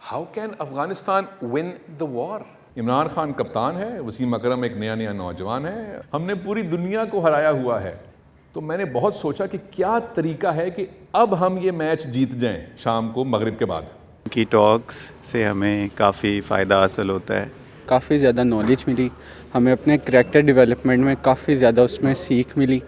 How can Afghanistan won the وار؟ عمران خان کپتان ہے, وسیم اکرم ایک نیا نوجوان ہے, ہم نے پوری دنیا کو ہرایا ہوا ہے. تو میں نے بہت سوچا کہ کیا طریقہ ہے کہ اب ہم یہ میچ جیت جائیں شام کو مغرب کے بعد. کی ٹاکس سے ہمیں کافی فائدہ حاصل ہوتا ہے, کافی زیادہ نالج ملی ہمیں, اپنے کریکٹر ڈیولپمنٹ میں کافی زیادہ اس میں سیکھ ملی.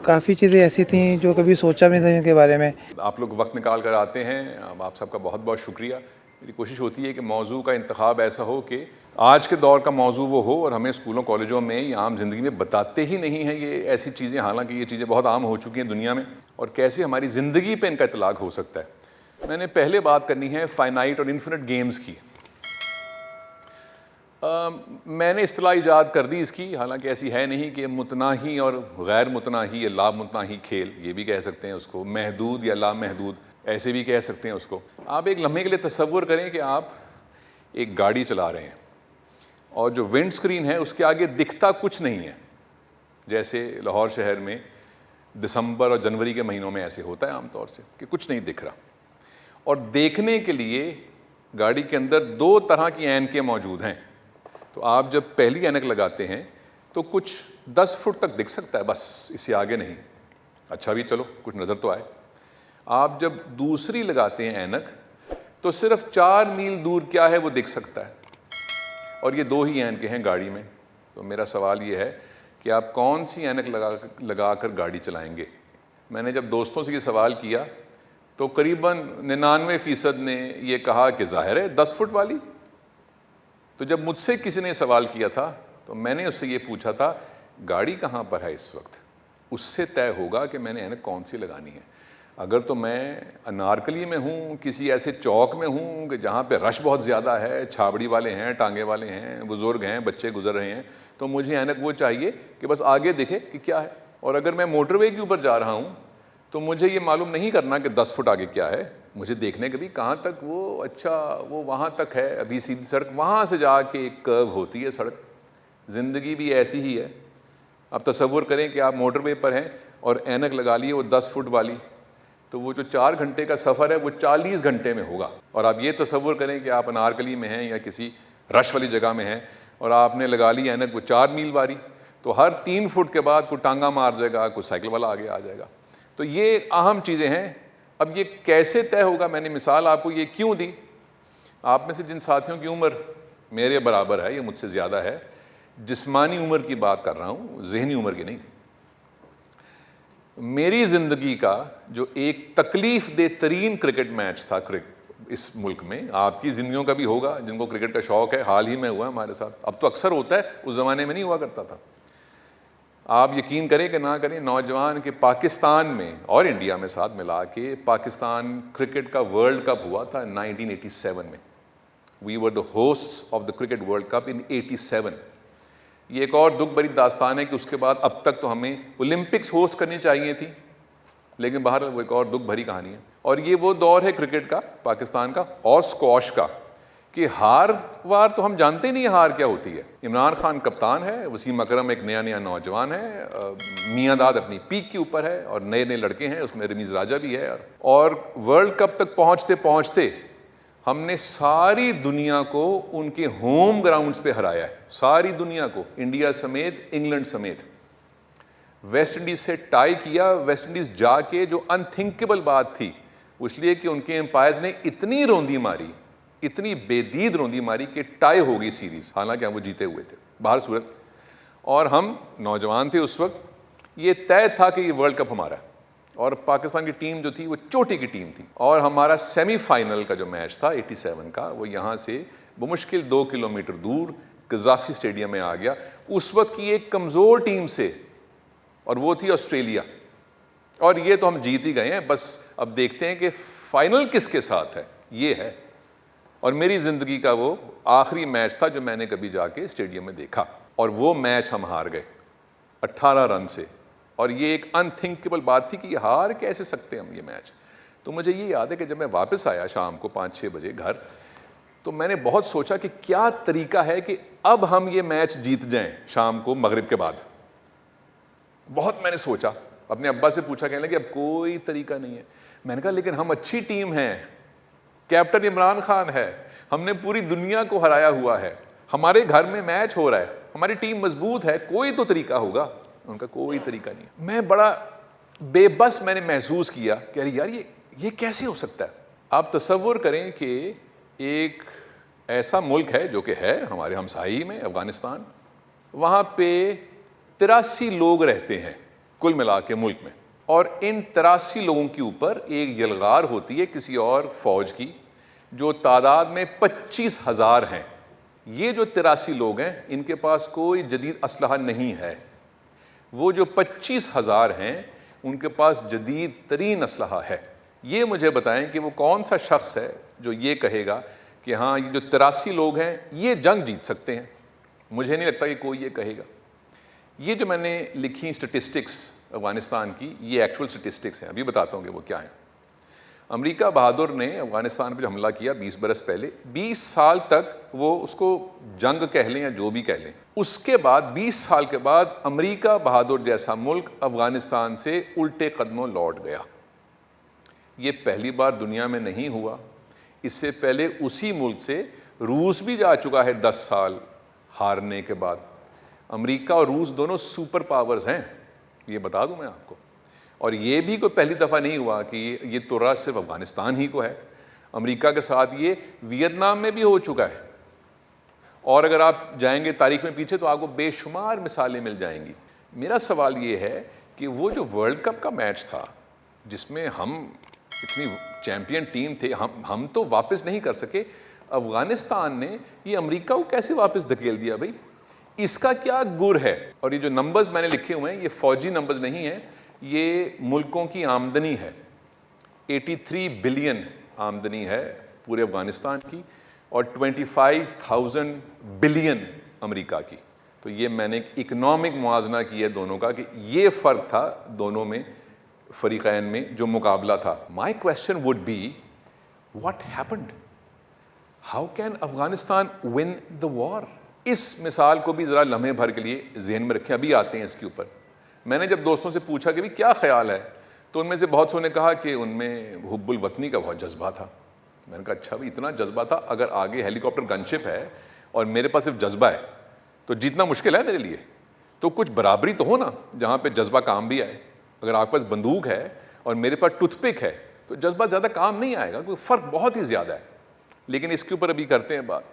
کافی چیزیں ایسی تھیں جو کبھی سوچا بھی نہیں تھا ان کے بارے میں. آپ لوگ وقت نکال کر آتے ہیں, آپ سب کا بہت بہت شکریہ. میری کوشش ہوتی ہے کہ موضوع کا انتخاب ایسا ہو کہ آج کے دور کا موضوع وہ ہو, اور ہمیں اسکولوں کالجوں میں یا عام زندگی میں بتاتے ہی نہیں ہیں یہ ایسی چیزیں, حالانکہ یہ چیزیں بہت عام ہو چکی ہیں دنیا میں, اور کیسے ہماری زندگی پہ ان کا اطلاق ہو سکتا ہے. میں نے پہلے بات کرنی ہے فائنائٹ اور انفینٹ گیمز کی. میں نے اصطلاح ایجاد کر دی اس کی, حالانکہ ایسی ہے نہیں کہ متناہی اور غیر متناہی یا لامتناہی کھیل, یہ بھی کہہ سکتے ہیں اس کو, محدود یا لامحدود ایسے بھی کہہ سکتے ہیں اس کو. آپ ایک لمحے کے لیے تصور کریں کہ آپ ایک گاڑی چلا رہے ہیں اور جو ونڈ سکرین ہے اس کے آگے دکھتا کچھ نہیں ہے. جیسے لاہور شہر میں دسمبر اور جنوری کے مہینوں میں ایسے ہوتا ہے عام طور سے کہ کچھ نہیں دکھ رہا, اور دیکھنے کے لیے گاڑی کے اندر دو طرح کی اینکیں موجود ہیں. تو آپ جب پہلی اینک لگاتے ہیں تو کچھ 10 فٹ تک دکھ سکتا ہے, بس اس سے آگے نہیں. اچھا بھی, چلو کچھ نظر تو آئے. آپ جب دوسری لگاتے ہیں اینک تو صرف 4 میل دور کیا ہے وہ دکھ سکتا ہے, اور یہ 2 ہی اینکیں ہیں گاڑی میں. تو میرا سوال یہ ہے کہ آپ کون سی اینک لگا کر گاڑی چلائیں گے. میں نے جب دوستوں سے یہ سوال کیا تو قریباً 99% نے یہ کہا کہ ظاہر ہے 10 فٹ والی. تو جب مجھ سے کسی نے سوال کیا تھا تو میں نے اس سے یہ پوچھا تھا گاڑی کہاں پر ہے اس وقت, اس سے طے ہوگا کہ میں نے اینک کون سی لگانی ہے. اگر تو میں انارکلی میں ہوں, کسی ایسے چوک میں ہوں کہ جہاں پہ رش بہت زیادہ ہے, چھابڑی والے ہیں, ٹانگے والے ہیں, بزرگ ہیں, بچے گزر رہے ہیں, تو مجھے اینک وہ چاہیے کہ بس آگے دکھے کہ کیا ہے. اور اگر میں موٹر وے کے اوپر جا رہا ہوں تو مجھے یہ معلوم نہیں کرنا کہ 10 فٹ آگے کیا ہے, مجھے دیکھنے کے بھی کہاں تک وہ, اچھا وہ وہاں تک ہے, ابھی سیدھی سڑک, وہاں سے جا کے ایک کرو ہوتی ہے سڑک. زندگی بھی ایسی ہی ہے. آپ تصور کریں کہ آپ موٹر وے پر ہیں اور اینک لگا لیے وہ 10 فٹ والی, تو وہ جو 4 گھنٹے کا سفر ہے وہ 40 گھنٹے میں ہوگا. اور آپ یہ تصور کریں کہ آپ انارکلی میں ہیں یا کسی رش والی جگہ میں ہیں اور آپ نے لگا لی اینک وہ 4 میل والی, تو ہر 3 فٹ کے بعد کوئی ٹانگا مار جائے گا, کوئی سائیکل والا آگے آ جائے گا. تو یہ اہم چیزیں ہیں. اب یہ کیسے طے ہوگا؟ میں نے مثال آپ کو یہ کیوں دی, آپ میں سے جن ساتھیوں کی عمر میرے برابر ہے یا مجھ سے زیادہ ہے, جسمانی عمر کی بات کر رہا ہوں, ذہنی عمر کی نہیں. میری زندگی کا جو ایک تکلیف دہ ترین کرکٹ میچ تھا اس ملک میں, آپ کی زندگیوں کا بھی ہوگا جن کو کرکٹ کا شوق ہے, حال ہی میں ہوا ہے ہمارے ساتھ, اب تو اکثر ہوتا ہے, اس زمانے میں نہیں ہوا کرتا تھا. آپ یقین کریں کہ نہ کریں, نوجوان کے پاکستان میں اور انڈیا میں ساتھ ملا کے پاکستان کرکٹ کا ورلڈ کپ ہوا تھا 1987 میں. We were the hosts of the cricket world cup in 87. یہ ایک اور دکھ بھری داستان ہے کہ اس کے بعد اب تک تو ہمیں اولمپکس ہوسٹ کرنی چاہیے تھی, لیکن باہر وہ ایک اور دکھ بھری کہانی ہے. اور یہ وہ دور ہے کرکٹ کا, پاکستان کا اور اسکواش کا, کہ ہار وار تو ہم جانتے نہیں ہار کیا ہوتی ہے. عمران خان کپتان ہے, وسیم اکرم ایک نیا نوجوان ہے, میاں داد اپنی پیک کے اوپر ہے, اور نئے لڑکے ہیں, اس میں رمیز راجہ بھی ہے. اور ورلڈ کپ تک پہنچتے پہنچتے ہم نے ساری دنیا کو ان کے ہوم گراؤنڈز پہ ہرایا ہے, ساری دنیا کو, انڈیا سمیت, انگلینڈ سمیت. ویسٹ انڈیز سے ٹائی کیا, ویسٹ انڈیز جا کے, جو انتھنکیبل بات تھی, اس لیے کہ ان کے امپائرز نے اتنی روندی ماری, اتنی بے دید روندی ماری کہ ٹائی ہو گئی سیریز, حالانکہ ہم وہ جیتے ہوئے تھے باہر صورت. اور ہم نوجوان تھے اس وقت, یہ طے تھا کہ یہ ورلڈ کپ ہمارا ہے, اور پاکستان کی ٹیم جو تھی وہ چوٹی کی ٹیم تھی. اور ہمارا سیمی فائنل کا جو میچ تھا 87 کا, وہ یہاں سے بمشکل 2 کلومیٹر دور قذافی اسٹیڈیم میں آ گیا, اس وقت کی ایک کمزور ٹیم سے, اور وہ تھی آسٹریلیا. اور یہ تو ہم جیت ہی گئے ہیں, بس اب دیکھتے ہیں کہ فائنل کس کے ساتھ ہے. یہ ہے, اور میری زندگی کا وہ آخری میچ تھا جو میں نے کبھی جا کے اسٹیڈیم میں دیکھا, اور وہ میچ ہم ہار گئے 18 رن سے. اور یہ ایک انتھنکیبل بات تھی کہ یہ ہار کیسے سکتے ہم یہ میچ. تو مجھے یہ یاد ہے کہ جب میں واپس آیا شام کو 5-6 بجے گھر, تو میں نے بہت سوچا کہ کیا طریقہ ہے کہ اب ہم یہ میچ جیت جائیں شام کو مغرب کے بعد. بہت میں نے سوچا, اپنے ابا سے پوچھا, کہنے لگے اب کوئی طریقہ نہیں ہے. میں نے کہا لیکن ہم اچھی ٹیم ہیں, کیپٹن عمران خان ہے, ہم نے پوری دنیا کو ہرایا ہوا ہے, ہمارے گھر میں میچ ہو رہا ہے, ہماری ٹیم مضبوط ہے, کوئی تو طریقہ ہوگا. ان کا کوئی طریقہ نہیں. میں بڑا بے بس میں نے محسوس کیا کہ یار یہ کیسے ہو سکتا ہے. آپ تصور کریں کہ ایک ایسا ملک ہے جو کہ ہے ہمارے ہمسائی میں افغانستان, وہاں پہ 83 لوگ رہتے ہیں کل ملا کے ملک میں, اور ان 83 لوگوں کے اوپر ایک یلغار ہوتی ہے کسی اور فوج کی جو تعداد میں 25,000 ہیں. یہ جو 83 لوگ ہیں ان کے پاس کوئی جدید اسلحہ نہیں ہے. وہ جو 25,000 ہیں ان کے پاس جدید ترین اسلحہ ہے. یہ مجھے بتائیں کہ وہ کون سا شخص ہے جو یہ کہے گا کہ ہاں یہ جو 83 لوگ ہیں یہ جنگ جیت سکتے ہیں. مجھے نہیں لگتا کہ کوئی یہ کہے گا. یہ جو میں نے لکھی اسٹیٹسٹکس افغانستان کی, یہ ایکچوئل اسٹیٹسٹکس ہیں, ابھی بتاتا ہوں کہ وہ کیا ہیں. امریکہ بہادر نے افغانستان پہ حملہ کیا 20 برس پہلے, 20 سال تک وہ اس کو جنگ کہہ لیں یا جو بھی کہہ لیں. اس کے بعد 20 سال کے بعد امریکہ بہادر جیسا ملک افغانستان سے الٹے قدموں لوٹ گیا. یہ پہلی بار دنیا میں نہیں ہوا. اس سے پہلے اسی ملک سے روس بھی جا چکا ہے 10 سال ہارنے کے بعد. امریکہ اور روس دونوں سپر پاورز ہیں, یہ بتا دوں میں آپ کو. اور یہ بھی کوئی پہلی دفعہ نہیں ہوا کہ یہ ترا صرف افغانستان ہی کو ہے. امریکہ کے ساتھ یہ ویتنام میں بھی ہو چکا ہے, اور اگر آپ جائیں گے تاریخ میں پیچھے تو آپ کو بے شمار مثالیں مل جائیں گی. میرا سوال یہ ہے کہ وہ جو ورلڈ کپ کا میچ تھا جس میں ہم اتنی چیمپئن ٹیم تھے, ہم تو واپس نہیں کر سکے. افغانستان نے یہ امریکہ کو کیسے واپس دھکیل دیا بھائی؟ اس کا کیا گر ہے؟ اور یہ جو نمبرز میں نے لکھے ہوئے ہیں یہ فوجی نمبرز نہیں ہیں, یہ ملکوں کی آمدنی ہے. 83 بلین آمدنی ہے پورے افغانستان کی, اور 25,000 بلین امریکہ کی. تو یہ میں نے اکنامک موازنہ کیا ہے دونوں کا کہ یہ فرق تھا دونوں میں, فریقین میں جو مقابلہ تھا. My question would be what happened, how can Afghanistan won the war? اس مثال کو بھی ذرا لمحے بھر کے لیے ذہن میں رکھیں, ابھی آتے ہیں اس کے اوپر. میں نے جب دوستوں سے پوچھا کہ بھی کیا خیال ہے, تو ان میں سے بہت سو نے کہا کہ ان میں حب الوطنی کا بہت جذبہ تھا. میں نے کہا اچھا بھائی اتنا جذبہ تھا؟ اگر آگے ہیلی کاپٹر گن شپ ہے اور میرے پاس صرف جذبہ ہے تو جیتنا مشکل ہے میرے لیے. تو کچھ برابری تو ہو نا جہاں پہ جذبہ کام بھی آئے. اگر آپ کے پاس بندوق ہے اور میرے پاس ٹوتھ پک ہے تو جذبہ زیادہ کام نہیں آئے گا, کیونکہ فرق بہت ہی زیادہ ہے. لیکن اس کے اوپر ابھی کرتے ہیں بات.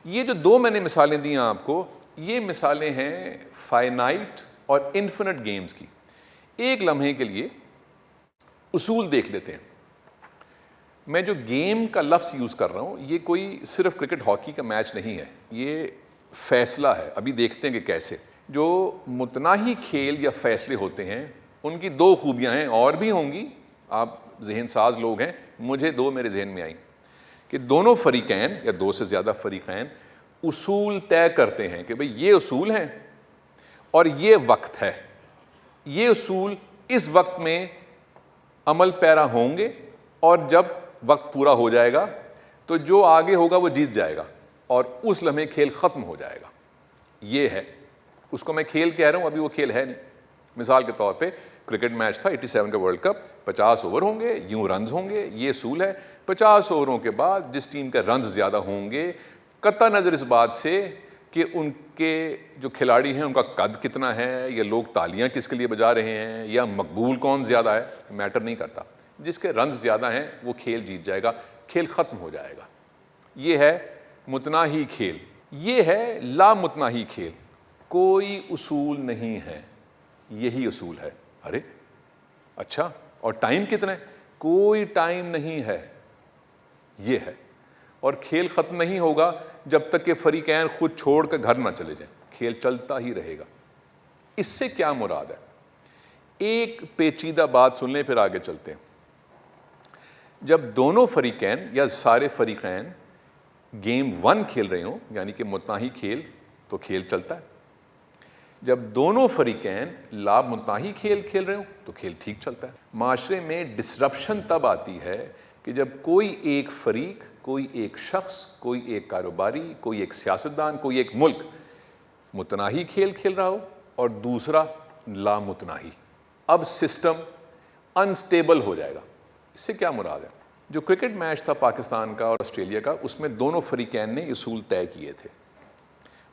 یہ جو دو میں نے مثالیں دی ہیں آپ کو, یہ مثالیں ہیں فائنائٹ اور انفینٹ گیمز کی. ایک لمحے کے لیے اصول دیکھ لیتے ہیں. میں جو گیم کا لفظ یوز کر رہا ہوں یہ کوئی صرف کرکٹ ہاکی کا میچ نہیں ہے, یہ فیصلہ ہے. ابھی دیکھتے ہیں کہ کیسے. جو متناہی کھیل یا فیصلے ہوتے ہیں ان کی دو خوبیاں ہیں, اور بھی ہوں گی, آپ ذہن ساز لوگ ہیں, مجھے دو میرے ذہن میں آئیں کہ دونوں فریقین یا دو سے زیادہ فریقین اصول طے کرتے ہیں کہ بھئی یہ اصول ہیں اور یہ وقت ہے. یہ اصول اس وقت میں عمل پیرا ہوں گے, اور جب وقت پورا ہو جائے گا تو جو آگے ہوگا وہ جیت جائے گا, اور اس لمحے کھیل ختم ہو جائے گا. یہ ہے, اس کو میں کھیل کہہ رہا ہوں, ابھی وہ کھیل ہے نہیں. مثال کے طور پہ کرکٹ میچ تھا 87 کا ورلڈ کپ, 50 اوور ہوں گے, یوں رنز ہوں گے, یہ اصول ہے. 50 اووروں کے بعد جس ٹیم کے رنز زیادہ ہوں گے, قطع نظر اس بات سے کہ ان کے جو کھلاڑی ہیں ان کا قد کتنا ہے, یا لوگ تالیاں کس کے لیے بجا رہے ہیں, یا مقبول کون زیادہ ہے, میٹر نہیں کرتا. جس کے رنز زیادہ ہیں وہ کھیل جیت جائے گا, کھیل ختم ہو جائے گا. یہ ہے متناہی کھیل. یہ ہے لامتناہی کھیل. کوئی اصول نہیں ہے, یہی اصول ہے. ارے اچھا, اور ٹائم کتنا ہے؟ کوئی ٹائم نہیں ہے, یہ ہے. اور کھیل ختم نہیں ہوگا جب تک کہ فریقین خود چھوڑ کر گھر نہ چلے جائیں, کھیل چلتا ہی رہے گا. اس سے کیا مراد ہے؟ ایک پیچیدہ بات سن لیں پھر آگے چلتے ہیں. جب دونوں فریقین یا سارے فریقین گیم 1 کھیل رہے ہوں, یعنی کہ متناہی کھیل, تو کھیل چلتا ہے. جب دونوں فریقین لامتناہی کھیل کھیل رہے ہوں تو کھیل ٹھیک چلتا ہے. معاشرے میں ڈسرپشن تب آتی ہے کہ جب کوئی ایک فریق, کوئی ایک شخص, کوئی ایک کاروباری, کوئی ایک سیاستدان, کوئی ایک ملک متناہی کھیل کھیل رہا ہو اور دوسرا لامتناہی. اب سسٹم انسٹیبل ہو جائے گا. اس سے کیا مراد ہے؟ جو کرکٹ میچ تھا پاکستان کا اور آسٹریلیا کا، اس میں دونوں فریقین نے اصول طے کیے تھے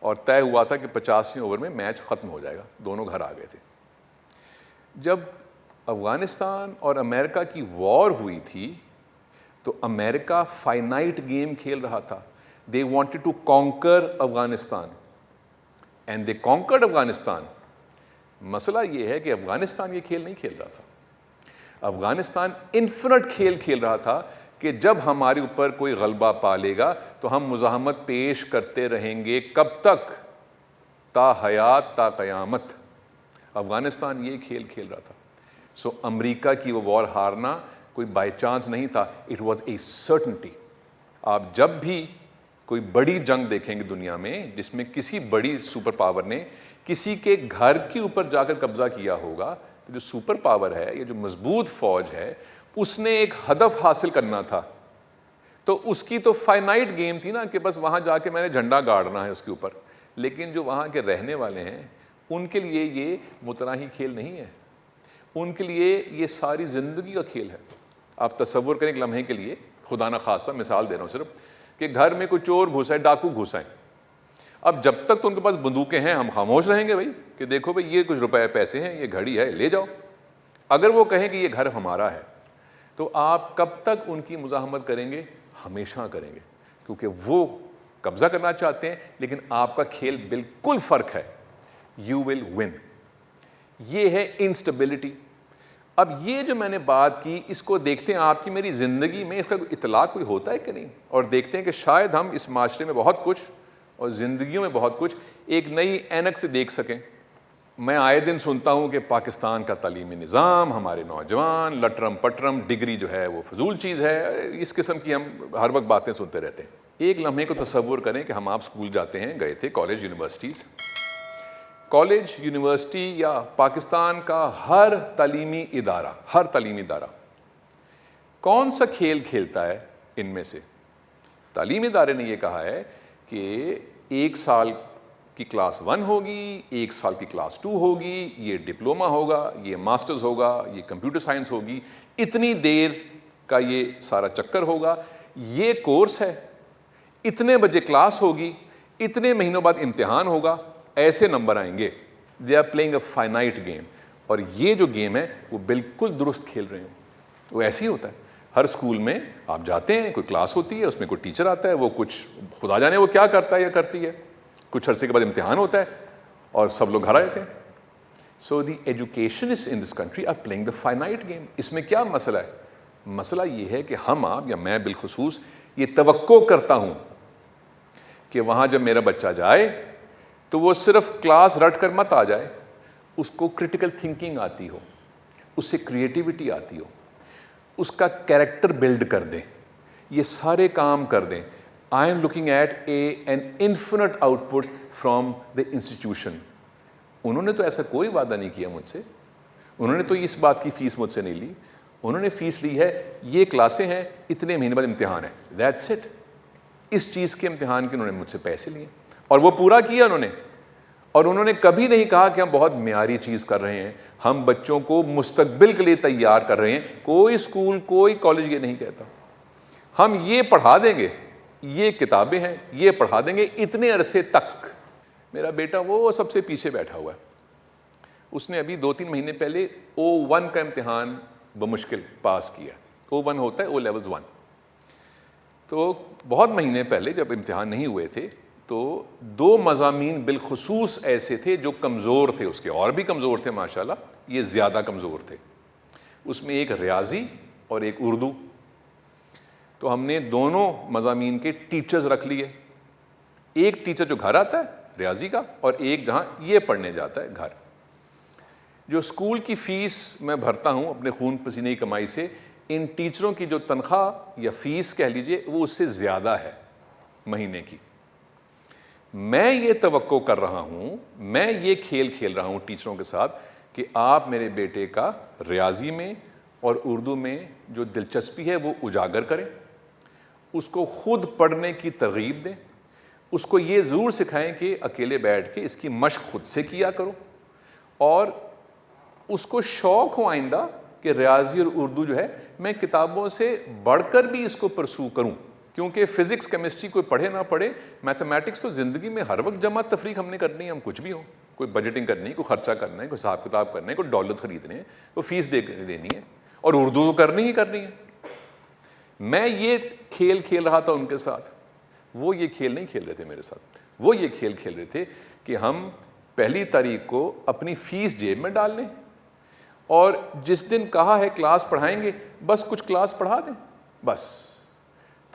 اور طے ہوا تھا کہ 85ویں اوور میں میچ ختم ہو جائے گا، دونوں گھر آ گئے تھے. جب افغانستان اور امریکہ کی وار ہوئی تھی تو امریکہ فائنائٹ گیم کھیل رہا تھا. They wanted to conquer Afghanistan and they conquered Afghanistan. مسئلہ یہ ہے کہ افغانستان یہ کھیل نہیں کھیل رہا تھا. افغانستان انفینٹ کھیل کھیل رہا تھا کہ جب ہمارے اوپر کوئی غلبہ پا لے گا تو ہم مزاحمت پیش کرتے رہیں گے. کب تک؟ تا حیات، تا قیامت. افغانستان یہ کھیل کھیل رہا تھا. سو امریکہ کی وہ وار ہارنا کوئی بائی چانس نہیں تھا، اٹ واز اے سرٹنٹی. آپ جب بھی کوئی بڑی جنگ دیکھیں گے دنیا میں جس میں کسی بڑی سپر پاور نے کسی کے گھر کے اوپر جا کر قبضہ کیا ہوگا، جو سپر پاور ہے یا جو مضبوط فوج ہے اس نے ایک ہدف حاصل کرنا تھا. تو اس کی تو فائنائٹ گیم تھی نا کہ بس وہاں جا کے میں نے جھنڈا گاڑنا ہے اس کے اوپر. لیکن جو وہاں کے رہنے والے ہیں ان کے لیے یہ متناہی کھیل نہیں ہے، ان کے لیے یہ ساری زندگی کا کھیل ہے. آپ تصور کریں ایک لمحے کے لیے، خدا نہ خواستہ مثال دے رہا ہوں صرف، کہ گھر میں کوئی چور گھسا ہے، ڈاکو گھسا ہے. اب جب تک تو ان کے پاس بندوقیں ہیں ہم خاموش رہیں گے بھائی کہ دیکھو بھائی یہ کچھ روپے پیسے ہیں، یہ گھڑی ہے، لے جاؤ. اگر وہ کہیں کہ یہ گھر ہمارا ہے تو آپ کب تک ان کی مزاحمت کریں گے؟ ہمیشہ کریں گے، کیونکہ وہ قبضہ کرنا چاہتے ہیں. لیکن آپ کا کھیل بالکل فرق ہے. You will one. یہ ہے انسٹیبلٹی. اب یہ جو میں نے بات کی اس کو دیکھتے ہیں آپ کی میری زندگی میں اس کا اطلاق کوئی ہوتا ہے کہ نہیں، اور دیکھتے ہیں کہ شاید ہم اس معاشرے میں بہت کچھ اور زندگیوں میں بہت کچھ ایک نئی اینک سے دیکھ سکیں. میں آئے دن سنتا ہوں کہ پاکستان کا تعلیمی نظام، ہمارے نوجوان لٹرم پٹرم، ڈگری جو ہے وہ فضول چیز ہے. اس قسم کی ہم ہر وقت باتیں سنتے رہتے ہیں. ایک لمحے کو تصور کریں کہ ہم آپ اسکول جاتے ہیں، گئے تھے کالج یونیورسٹیز. کالج یونیورسٹی یا پاکستان کا ہر تعلیمی ادارہ کون سا کھیل کھیلتا ہے ان میں سے؟ تعلیمی ادارے نے یہ کہا ہے کہ 1 سال کی کلاس 1 ہوگی، 1 سال کی کلاس 2 ہوگی، یہ ڈپلوما ہوگا، یہ ماسٹرز ہوگا، یہ کمپیوٹر سائنس ہوگی، اتنی دیر کا یہ سارا چکر ہوگا، یہ کورس ہے، اتنے بجے کلاس ہوگی، اتنے مہینوں بعد امتحان ہوگا، ایسے نمبر آئیں گے. They are playing a finite game. اور یہ جو گیم ہے وہ بالکل درست کھیل رہے ہیں. وہ ایسے ہی ہوتا ہے. ہر اسکول میں آپ جاتے ہیں، کوئی کلاس ہوتی ہے، اس میں کوئی ٹیچر آتا ہے، وہ کچھ خدا جانے وہ کیا کرتا ہے یا کرتی ہے، کچھ عرصے کے بعد امتحان ہوتا ہے اور سب لوگ گھر آ جاتے ہیں. So the educationist in this country are playing the finite game. اس میں کیا مسئلہ ہے؟ مسئلہ یہ ہے کہ ہم آپ یا میں بالخصوص یہ توقع کرتا ہوں کہ وہاں جب میرا بچہ جائے تو وہ صرف کلاس رٹ کر مت آ جائے، اس کو کریٹیکل تھنکنگ آتی ہو، اس سے کریٹیوٹی آتی ہو، اس کا کیریکٹر بلڈ کر دیں، یہ سارے کام کر دیں. I am looking at an infinite output from the institution. انہوں نے تو ایسا کوئی وعدہ نہیں کیا مجھ سے، انہوں نے تو اس بات کی فیس مجھ سے نہیں لی. انہوں نے فیس لی ہے، یہ کلاسیں ہیں، اتنے مہینے بعد امتحان ہے، دیٹس اٹ. اس چیز کے امتحان کے انہوں نے مجھ سے پیسے لیے اور وہ پورا کیا انہوں نے. اور انہوں نے کبھی نہیں کہا کہ ہم بہت معیاری چیز کر رہے ہیں، ہم بچوں کو مستقبل کے لیے تیار کر رہے ہیں. کوئی اسکول کوئی کالج یہ نہیں کہتا ہم یہ پڑھا دیں گے، یہ کتابیں ہیں، یہ پڑھا دیں گے اتنے عرصے تک. میرا بیٹا وہ سب سے پیچھے بیٹھا ہوا ہے. اس نے ابھی 2-3 مہینے پہلے O1 کا امتحان بمشکل پاس کیا. O1 ہوتا ہے O Levels 1. تو بہت مہینے پہلے جب امتحان نہیں ہوئے تھے تو 2 مضامین بالخصوص ایسے تھے جو کمزور تھے، اس کے اور بھی کمزور تھے ماشاءاللہ، یہ زیادہ کمزور تھے. اس میں ایک ریاضی اور ایک اردو. تو ہم نے دونوں مضامین کے ٹیچرز رکھ لیے. ایک ٹیچر جو گھر آتا ہے ریاضی کا اور ایک جہاں یہ پڑھنے جاتا ہے گھر. جو اسکول کی فیس میں بھرتا ہوں اپنے خون پسینے کی کمائی سے، ان ٹیچروں کی جو تنخواہ یا فیس کہہ لیجئے وہ اس سے زیادہ ہے مہینے کی. میں یہ توقع کر رہا ہوں، میں یہ کھیل کھیل رہا ہوں ٹیچروں کے ساتھ کہ آپ میرے بیٹے کا ریاضی میں اور اردو میں جو دلچسپی ہے وہ اجاگر کریں، اس کو خود پڑھنے کی ترغیب دیں، اس کو یہ ضرور سکھائیں کہ اکیلے بیٹھ کے اس کی مشق خود سے کیا کرو، اور اس کو شوق ہو آئندہ کہ ریاضی اور اردو جو ہے میں کتابوں سے بڑھ کر بھی اس کو پرسو کروں, کیونکہ فزکس کیمسٹری کوئی پڑھے نہ پڑھے, میتھمیٹکس تو زندگی میں ہر وقت جمع تفریق ہم نے کرنی ہے, ہم کچھ بھی ہوں, کوئی بجٹنگ کرنی ہے, کوئی خرچہ کرنا ہے, کوئی حساب کتاب کرنا ہے, کوئی ڈالرز خریدنے ہیں, کوئی فیس دینی ہے, اور اردو تو کرنی ہی کرنی ہے. میں یہ کھیل کھیل رہا تھا ان کے ساتھ, وہ یہ کھیل نہیں کھیل رہے تھے میرے ساتھ. وہ یہ کھیل کھیل رہے تھے کہ ہم 1 تاریخ کو اپنی فیس جیب میں ڈال لیں, اور جس دن کہا ہے کلاس پڑھائیں گے بس کچھ کلاس پڑھا دیں بس.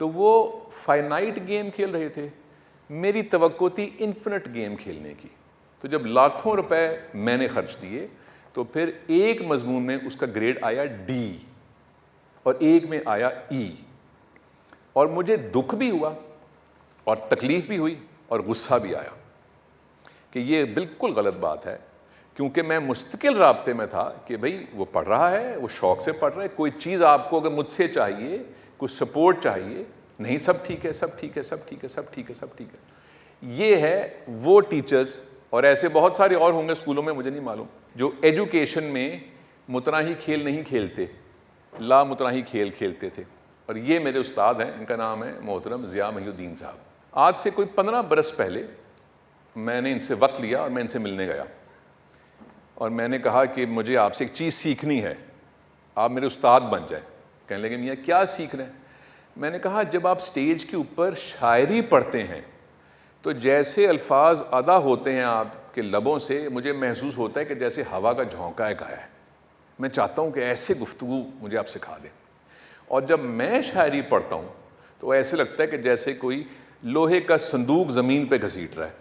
تو وہ فائنائٹ گیم کھیل رہے تھے, میری توقع تھی انفینٹ گیم کھیلنے کی. تو جب لاکھوں روپے میں نے خرچ دیے تو پھر ایک مضمون میں اس کا گریڈ آیا ڈی اور ایک میں آیا ای, اور مجھے دکھ بھی ہوا اور تکلیف بھی ہوئی اور غصہ بھی آیا کہ یہ بالکل غلط بات ہے, کیونکہ میں مستقل رابطے میں تھا کہ بھائی وہ پڑھ رہا ہے, وہ شوق سے پڑھ رہا ہے, کوئی چیز آپ کو اگر مجھ سے چاہیے, کچھ سپورٹ چاہیے, نہیں سب ٹھیک ہے, سب ٹھیک ہے, سب ٹھیک ہے, سب ٹھیک ہے, سب ٹھیک ہے. یہ ہے وہ ٹیچرز, اور ایسے بہت سارے اور ہوں گے اسکولوں میں, مجھے نہیں معلوم, جو ایجوکیشن میں متناہی کھیل نہیں کھیلتے, لا متناہی کھیل کھیلتے تھے. اور یہ میرے استاد ہیں, ان کا نام ہے محترم ضیاء محی الدین صاحب. آج سے کوئی 15 برس پہلے میں نے ان سے وقت لیا اور میں ان سے ملنے گیا, اور میں نے کہا کہ مجھے آپ سے ایک چیز سیکھنی ہے, آپ میرے استاد بن جائیں. کہنے لگے میاں کیا سیکھ رہے ہیں؟ میں نے کہا جب آپ سٹیج کے اوپر شاعری پڑھتے ہیں تو جیسے الفاظ ادا ہوتے ہیں آپ کے لبوں سے, مجھے محسوس ہوتا ہے کہ جیسے ہوا کا جھونکا ایک آیا ہے. میں چاہتا ہوں کہ ایسے گفتگو مجھے آپ سکھا دیں. اور جب میں شاعری پڑھتا ہوں تو ایسے لگتا ہے کہ جیسے کوئی لوہے کا صندوق زمین پہ گھسیٹ رہا ہے.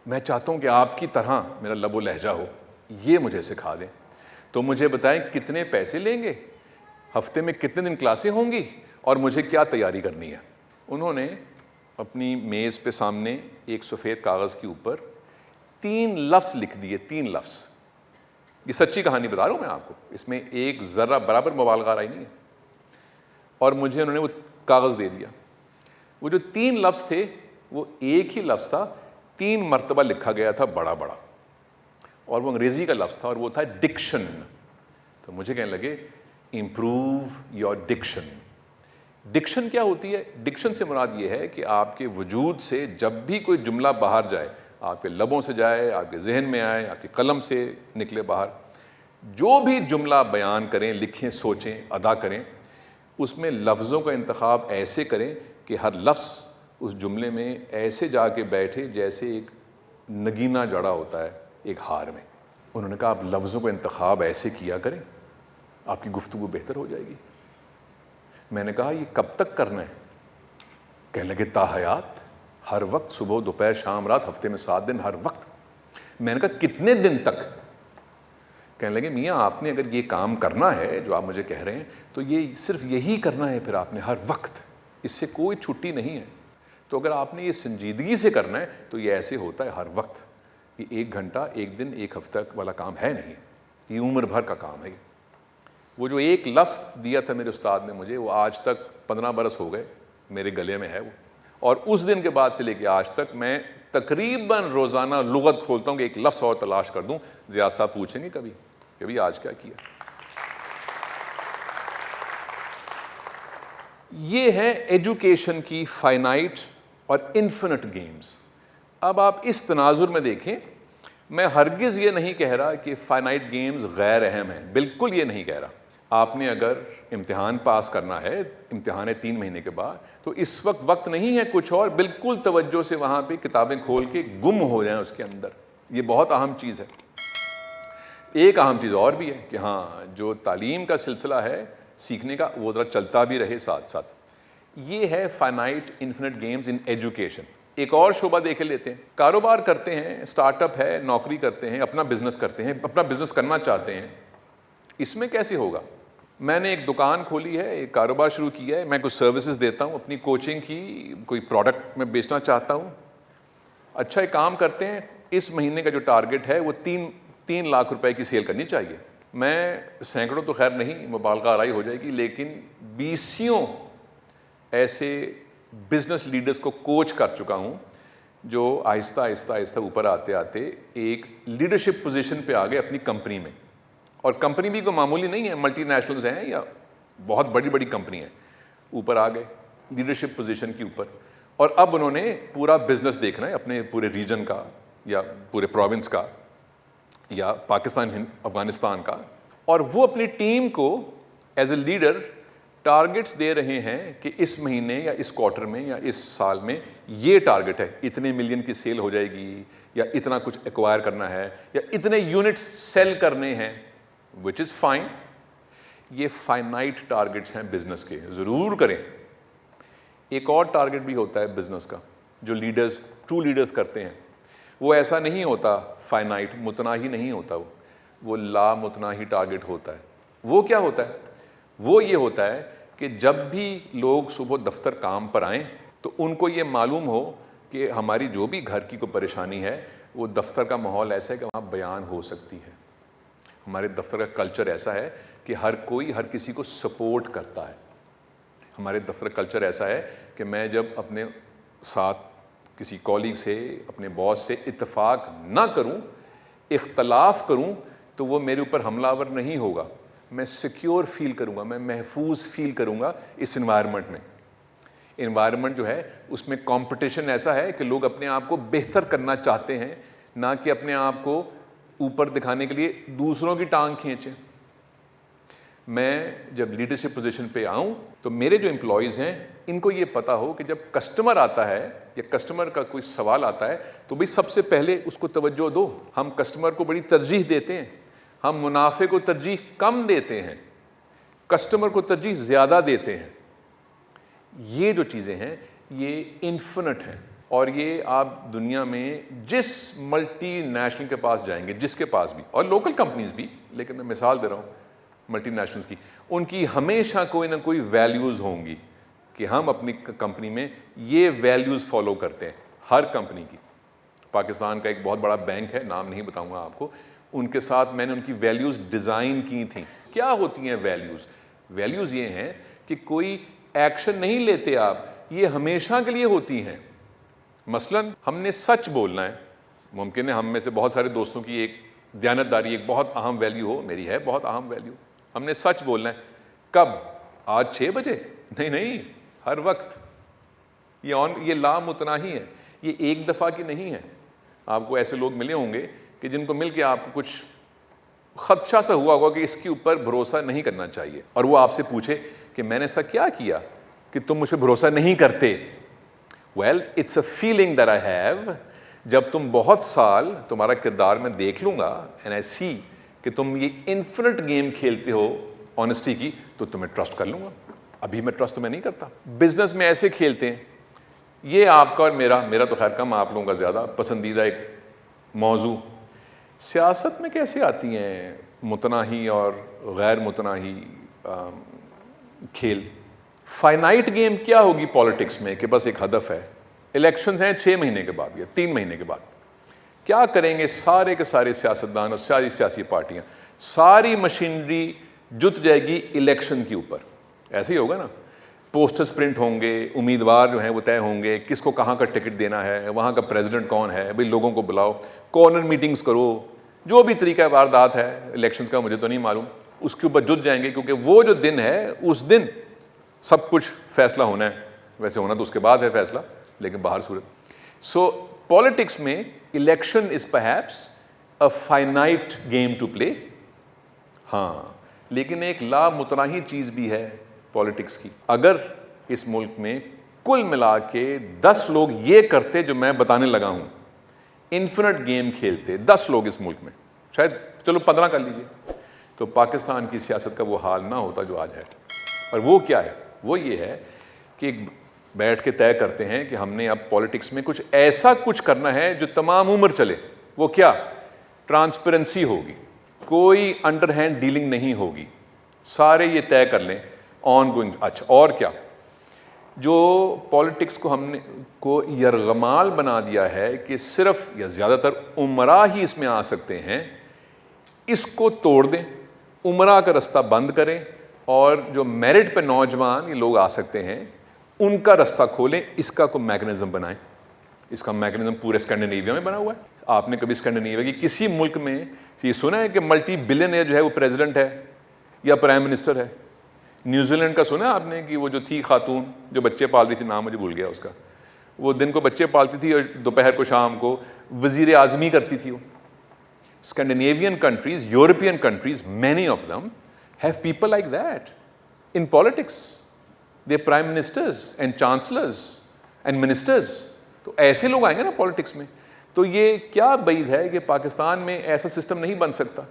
میں چاہتا ہوں کہ آپ کی طرح میرا لب و لہجہ ہو, یہ مجھے سکھا دیں. تو مجھے بتائیں کتنے پیسے لیں گے, ہفتے میں کتنے دن کلاسیں ہوں گی, اور مجھے کیا تیاری کرنی ہے. انہوں نے اپنی میز پہ سامنے ایک سفید کاغذ کے اوپر 3 لفظ لکھ دیے, 3 لفظ. یہ سچی کہانی بتا رہا ہوں میں آپ کو, اس میں ایک ذرہ برابر مبالغہ آرائی نہیں ہے. اور مجھے انہوں نے وہ کاغذ دے دیا. وہ جو 3 لفظ تھے وہ ایک ہی لفظ تھا, 3 مرتبہ لکھا گیا تھا بڑا بڑا, اور وہ انگریزی کا لفظ تھا, اور وہ تھا ڈکشن. تو مجھے کہنے لگے امپروو یور ڈکشن. ڈکشن کیا ہوتی ہے؟ ڈکشن سے مراد یہ ہے کہ آپ کے وجود سے جب بھی کوئی جملہ باہر جائے, آپ کے لبوں سے جائے, آپ کے ذہن میں آئے, آپ کے قلم سے نکلے باہر, جو بھی جملہ بیان کریں, لکھیں, سوچیں, ادا کریں, اس میں لفظوں کا انتخاب ایسے کریں کہ ہر لفظ اس جملے میں ایسے جا کے بیٹھے جیسے ایک نگینہ جڑا ہوتا ہے ایک ہار میں. انہوں نے کہا آپ لفظوں کا انتخاب ایسے کیا کریں, آپ کی گفتگو بہتر ہو جائے گی. میں نے کہا یہ کب تک کرنا ہے؟ کہنے لگے تا حیات, ہر وقت, صبح دوپہر شام رات, ہفتے میں 7 دن, ہر وقت. میں نے کہا کتنے دن تک؟ کہنے لگے میاں آپ نے اگر یہ کام کرنا ہے جو آپ مجھے کہہ رہے ہیں تو یہ صرف یہی کرنا ہے, پھر آپ نے ہر وقت, اس سے کوئی چھٹی نہیں ہے. تو اگر آپ نے یہ سنجیدگی سے کرنا ہے تو یہ ایسے ہوتا ہے ہر وقت. یہ 1 گھنٹہ, 1 دن, 1 ہفتہ والا کام ہے نہیں, یہ عمر بھر کا کام ہے. وہ جو ایک لفظ دیا تھا میرے استاد نے مجھے, وہ آج تک 15 برس ہو گئے میرے گلے میں ہے وہ. اور اس دن کے بعد سے لے کے آج تک میں تقریباً روزانہ لغت کھولتا ہوں کہ ایک لفظ اور تلاش کر دوں. ضیاء صاحب پوچھیں گے کبھی کہ بھئی آج کیا کیا. یہ ہے ایجوکیشن کی فائنائٹ اور انفینٹ گیمز. اب آپ اس تناظر میں دیکھیں, میں ہرگز یہ نہیں کہہ رہا کہ فائنائٹ گیمز غیر اہم ہیں, بالکل یہ نہیں کہہ رہا. آپ نے اگر امتحان پاس کرنا ہے, امتحان ہے 3 مہینے کے بعد, تو اس وقت نہیں ہے کچھ اور, بالکل توجہ سے وہاں پہ کتابیں کھول کے گم ہو جائیں اس کے اندر. یہ بہت اہم چیز ہے. ایک اہم چیز اور بھی ہے کہ ہاں جو تعلیم کا سلسلہ ہے سیکھنے کا, وہ ذرا چلتا بھی رہے ساتھ ساتھ. یہ ہے فائنائٹ انفینٹ گیمز ان ایجوکیشن. ایک اور شعبہ دیکھ لیتے ہیں. کاروبار کرتے ہیں, اسٹارٹ اپ ہے, نوکری کرتے ہیں, اپنا بزنس کرتے ہیں, اپنا بزنس کرنا چاہتے ہیں. اس میں کیسے ہوگا؟ میں نے ایک دکان کھولی ہے, ایک کاروبار شروع کیا ہے, میں کچھ سروسز دیتا ہوں, اپنی کوچنگ کی کوئی پروڈکٹ میں بیچنا چاہتا ہوں. اچھا ایک کام کرتے ہیں, اس مہینے کا جو ٹارگٹ ہے وہ 3 لاکھ روپے کی سیل کرنی چاہیے. میں سینکڑوں تو خیر نہیں, مبالغہ آرائی ہو جائے گی, لیکن 20 ایسے بزنس لیڈرز کو کوچ کر چکا ہوں جو آہستہ آہستہ اوپر آتے آتے ایک لیڈرشپ پوزیشن پہ آ گئے اپنی کمپنی میں, اور کمپنی بھی کوئی معمولی نہیں ہے, ملٹی نیشنلز ہیں یا بہت بڑی بڑی کمپنی ہیں, اوپر آ گئے لیڈرشپ پوزیشن کے اوپر, اور اب انہوں نے پورا بزنس دیکھنا ہے اپنے پورے ریجن کا یا پورے پروونس کا یا پاکستان افغانستان کا, اور وہ اپنی ٹیم کو ایز اے لیڈر ٹارگٹس دے رہے ہیں کہ اس مہینے یا اس کوارٹر میں یا اس سال میں یہ ٹارگٹ ہے, اتنے ملین کی سیل ہو جائے گی, یا اتنا کچھ ایکوائر کرنا ہے, یا اتنے یونٹس سیل کرنے ہیں, وچ از فائن. یہ فائنائٹ ٹارگٹس ہیں بزنس کے, ضرور کریں. ایک اور ٹارگٹ بھی ہوتا ہے بزنس کا جو لیڈرز, ٹرو لیڈرز کرتے ہیں, وہ ایسا نہیں ہوتا فائنائٹ, متناہی نہیں ہوتا, وہ لا متناہی ٹارگٹ ہوتا ہے. وہ کیا ہوتا ہے؟ وہ یہ ہوتا ہے کہ جب بھی لوگ صبح دفتر کام پر آئیں تو ان کو یہ معلوم ہو کہ ہماری جو بھی گھر کی کوئی پریشانی ہے وہ دفتر کا ماحول ایسا ہے کہ وہاں بیان ہو سکتی ہے. ہمارے دفتر کا کلچر ایسا ہے کہ ہر کوئی ہر کسی کو سپورٹ کرتا ہے. ہمارے دفتر کا کلچر ایسا ہے کہ میں جب اپنے ساتھ کسی کولیگ سے, اپنے باس سے اتفاق نہ کروں, اختلاف کروں, تو وہ میرے اوپر حملہ آور نہیں ہوگا. میں سیکیور فیل کروں گا, میں محفوظ فیل کروں گا اس انوائرمنٹ میں. انوائرمنٹ جو ہے اس میں کمپٹیشن ایسا ہے کہ لوگ اپنے آپ کو بہتر کرنا چاہتے ہیں, نہ کہ اپنے آپ کو اوپر دکھانے کے لیے دوسروں کی ٹانگ کھینچیں. میں جب لیڈرشپ پوزیشن پہ آؤں تو میرے جو امپلائیز ہیں ان کو یہ پتا ہو کہ جب کسٹمر آتا ہے یا کسٹمر کا کوئی سوال آتا ہے تو بھئی سب سے پہلے اس کو توجہ دو. ہم کسٹمر کو بڑی ترجیح دیتے ہیں, ہم منافع کو ترجیح کم دیتے ہیں, کسٹمر کو ترجیح زیادہ دیتے ہیں. یہ جو چیزیں ہیں یہ انفینٹ ہیں, اور یہ آپ دنیا میں جس ملٹی نیشنل کے پاس جائیں گے, جس کے پاس بھی, اور لوکل کمپنیز بھی, لیکن میں مثال دے رہا ہوں ملٹی نیشنلز کی, ان کی ہمیشہ کوئی نہ کوئی ویلیوز ہوں گی کہ ہم اپنی کمپنی میں یہ ویلیوز فالو کرتے ہیں. ہر کمپنی کی. پاکستان کا ایک بہت بڑا بینک ہے, نام نہیں بتاؤں گا آپ کو, ان کے ساتھ میں نے ان کی ویلیوز ڈیزائن کی تھیں. کیا ہوتی ہیں ویلیوز؟ ویلیوز یہ ہیں کہ کوئی ایکشن نہیں لیتے آپ, یہ ہمیشہ کے لیے ہوتی ہیں. مثلاً ہم نے سچ بولنا ہے. ممکن ہے ہم میں سے بہت سارے دوستوں کی ایک دیانتداری ایک بہت اہم ویلیو ہو, میری ہے بہت اہم ویلیو. ہم نے سچ بولنا ہے. کب؟ آج 6 بجے؟ نہیں, ہر وقت. یہ لا متناہی ہے, یہ ایک دفعہ کی نہیں ہے. آپ کو ایسے لوگ ملے ہوں گے کہ جن کو مل کے آپ کو کچھ خدشہ سا ہوا ہوگا کہ اس کے اوپر بھروسہ نہیں کرنا چاہیے, اور وہ آپ سے پوچھے کہ میں نے ایسا کیا کیا کہ تم مجھ پہ بھروسہ نہیں کرتے. Well it's a feeling that I have. جب تم بہت سال تمہارا کردار میں دیکھ لوں گا اینڈ آئی سی کہ تم یہ انفینٹ گیم کھیلتے ہو آنیسٹی کی, تو تمہیں ٹرسٹ کر لوں گا. ابھی میں ٹرسٹ تمہیں نہیں کرتا. بزنس میں ایسے کھیلتے ہیں. یہ آپ کا اور میرا تو خیر کم, آپ لوگوں کا زیادہ پسندیدہ ایک موضوع. سیاست میں کیسے آتی ہیں متناہی اور غیر متناہی کھیل؟ فائنائٹ گیم کیا ہوگی پالیٹکس میں کہ بس ایک ہدف ہے, الیکشنز ہیں 6 مہینے کے بعد یا 3 مہینے کے بعد. کیا کریں گے سارے کے سارے سیاستدان اور ساری سیاسی پارٹیاں؟ ساری مشینری جت جائے گی الیکشن کے اوپر. ایسے ہی ہوگا نا, پوسٹرز پرنٹ ہوں گے, امیدوار جو ہیں وہ طے ہوں گے, کس کو کہاں کا ٹکٹ دینا ہے, وہاں کا پریزیڈنٹ کون ہے, بھئی لوگوں کو بلاؤ, کارنر میٹنگز کرو, جو بھی طریقہ واردات ہے الیکشنز کا مجھے تو نہیں معلوم, اس کے اوپر جت جائیں گے. کیونکہ وہ جو دن ہے اس دن سب کچھ فیصلہ ہونا ہے. ویسے ہونا تو اس کے بعد ہے فیصلہ, لیکن باہر صورت. سو پالیٹکس میں election is perhaps a finite game to play. ہاں, لیکن ایک لا متناہی چیز بھی ہے پالیٹکس کی. اگر اس ملک میں کل ملا کے 10 لوگ یہ کرتے جو میں بتانے لگا ہوں, انفینٹ گیم کھیلتے 10 لوگ اس ملک میں, شاید چلو 15 کر لیجئے, تو پاکستان کی سیاست کا وہ حال نہ ہوتا جو آج ہے. اور وہ کیا ہے؟ وہ یہ ہے کہ بیٹھ کے طے کرتے ہیں کہ ہم نے اب پالیٹکس میں کچھ ایسا کچھ کرنا ہے جو تمام عمر چلے. وہ کیا؟ ٹرانسپیرنسی ہوگی, کوئی انڈر ہینڈ ڈیلنگ نہیں ہوگی, سارے یہ طے کر لیں آن گوئنگ. اچھا, اور کیا؟ جو پالیٹکس کو ہم نے کو یرغمال بنا دیا ہے کہ صرف یا زیادہ تر عمراء ہی اس میں آ سکتے ہیں, اس کو توڑ دیں, عمراء کا رستہ بند کریں, اور جو میرٹ پہ نوجوان یہ لوگ آ سکتے ہیں ان کا رستہ کھولیں. اس کا کوئی میکنزم بنائیں. اس کا میکنزم پورے اسکینڈینیویا میں بنا ہوا ہے. آپ نے کبھی اسکینڈینیویا کی کسی ملک میں یہ سنا ہے کہ ملٹی بلینئر جو ہے وہ پریزیڈنٹ ہے یا پرائم منسٹر ہے؟ نیوزی لینڈ کا سنا ہے آپ نے کہ وہ جو تھی خاتون جو بچے پال رہی تھی, نام مجھے بھول گیا اس کا, وہ دن کو بچے پالتی تھی اور دوپہر کو شام کو وزیر اعظمی کرتی تھی. وہ Scandinavian countries, European countries, many of them have people like that in politics. They are prime ministers and chancellors and ministers. تو ایسے لوگ آئیں گے نا پالیٹکس میں. تو یہ کیا بعید ہے کہ پاکستان میں ایسا سسٹم نہیں بن سکتا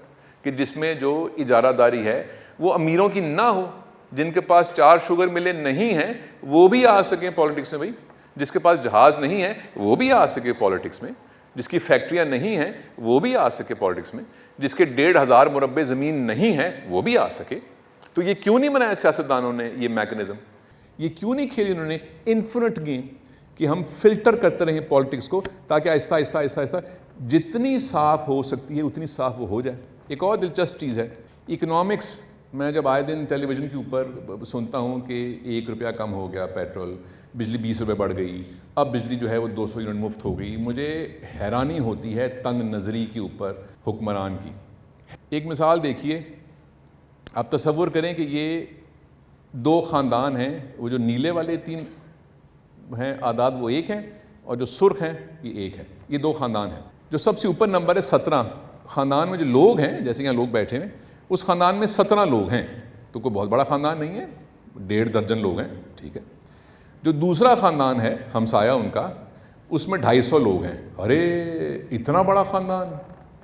کہ جس میں جو اجارہ داری ہے وہ امیروں کی نہ ہو, جن کے پاس 4 شوگر ملیں نہیں ہیں وہ بھی آ سکیں پالیٹکس میں. بھائی جس کے پاس جہاز نہیں ہے وہ بھی آ سکے پالیٹکس میں, جس کی فیکٹریاں نہیں ہیں وہ بھی آ سکے پالیٹکس میں, جس کے 1,500 مربع زمین نہیں ہے وہ بھی آ سکے. تو یہ کیوں نہیں بنایا سیاستدانوں نے یہ میکنزم؟ یہ کیوں نہیں کھیلی انہوں نے انفینٹ گیم کہ ہم فلٹر کرتے رہیں پالیٹکس کو تاکہ آہستہ آہستہ آہستہ آہستہ جتنی صاف ہو سکتی ہے اتنی صاف وہ ہو جائے. ایک اور دلچسپ چیز ہے اکنامکس. میں جب آئے دن ٹیلی ویژن کے اوپر سنتا ہوں کہ 1 روپیہ کم ہو گیا پیٹرول, بجلی 20 روپے بڑھ گئی, اب بجلی جو ہے وہ 200 یونٹ مفت ہو گئی, مجھے حیرانی ہوتی ہے تنگ نظری کے اوپر حکمران کی. ایک مثال دیکھیے, آپ تصور کریں کہ یہ 2 خاندان ہیں, وہ جو نیلے والے 3 ہیں اعداد وہ 1 ہیں, اور جو سرخ ہیں یہ 1 ہے. یہ 2 خاندان ہیں. جو سب سے اوپر نمبر ہے 17. خاندان میں جو لوگ ہیں, جیسے یہاں لوگ بیٹھے ہیں, اس خاندان میں 17 لوگ ہیں. تو کوئی بہت بڑا خاندان نہیں ہے, 1.5 درجن لوگ ہیں, ٹھیک ہے. جو دوسرا خاندان ہے ہمسایہ ان کا, اس میں 250 لوگ ہیں. ارے اتنا بڑا خاندان,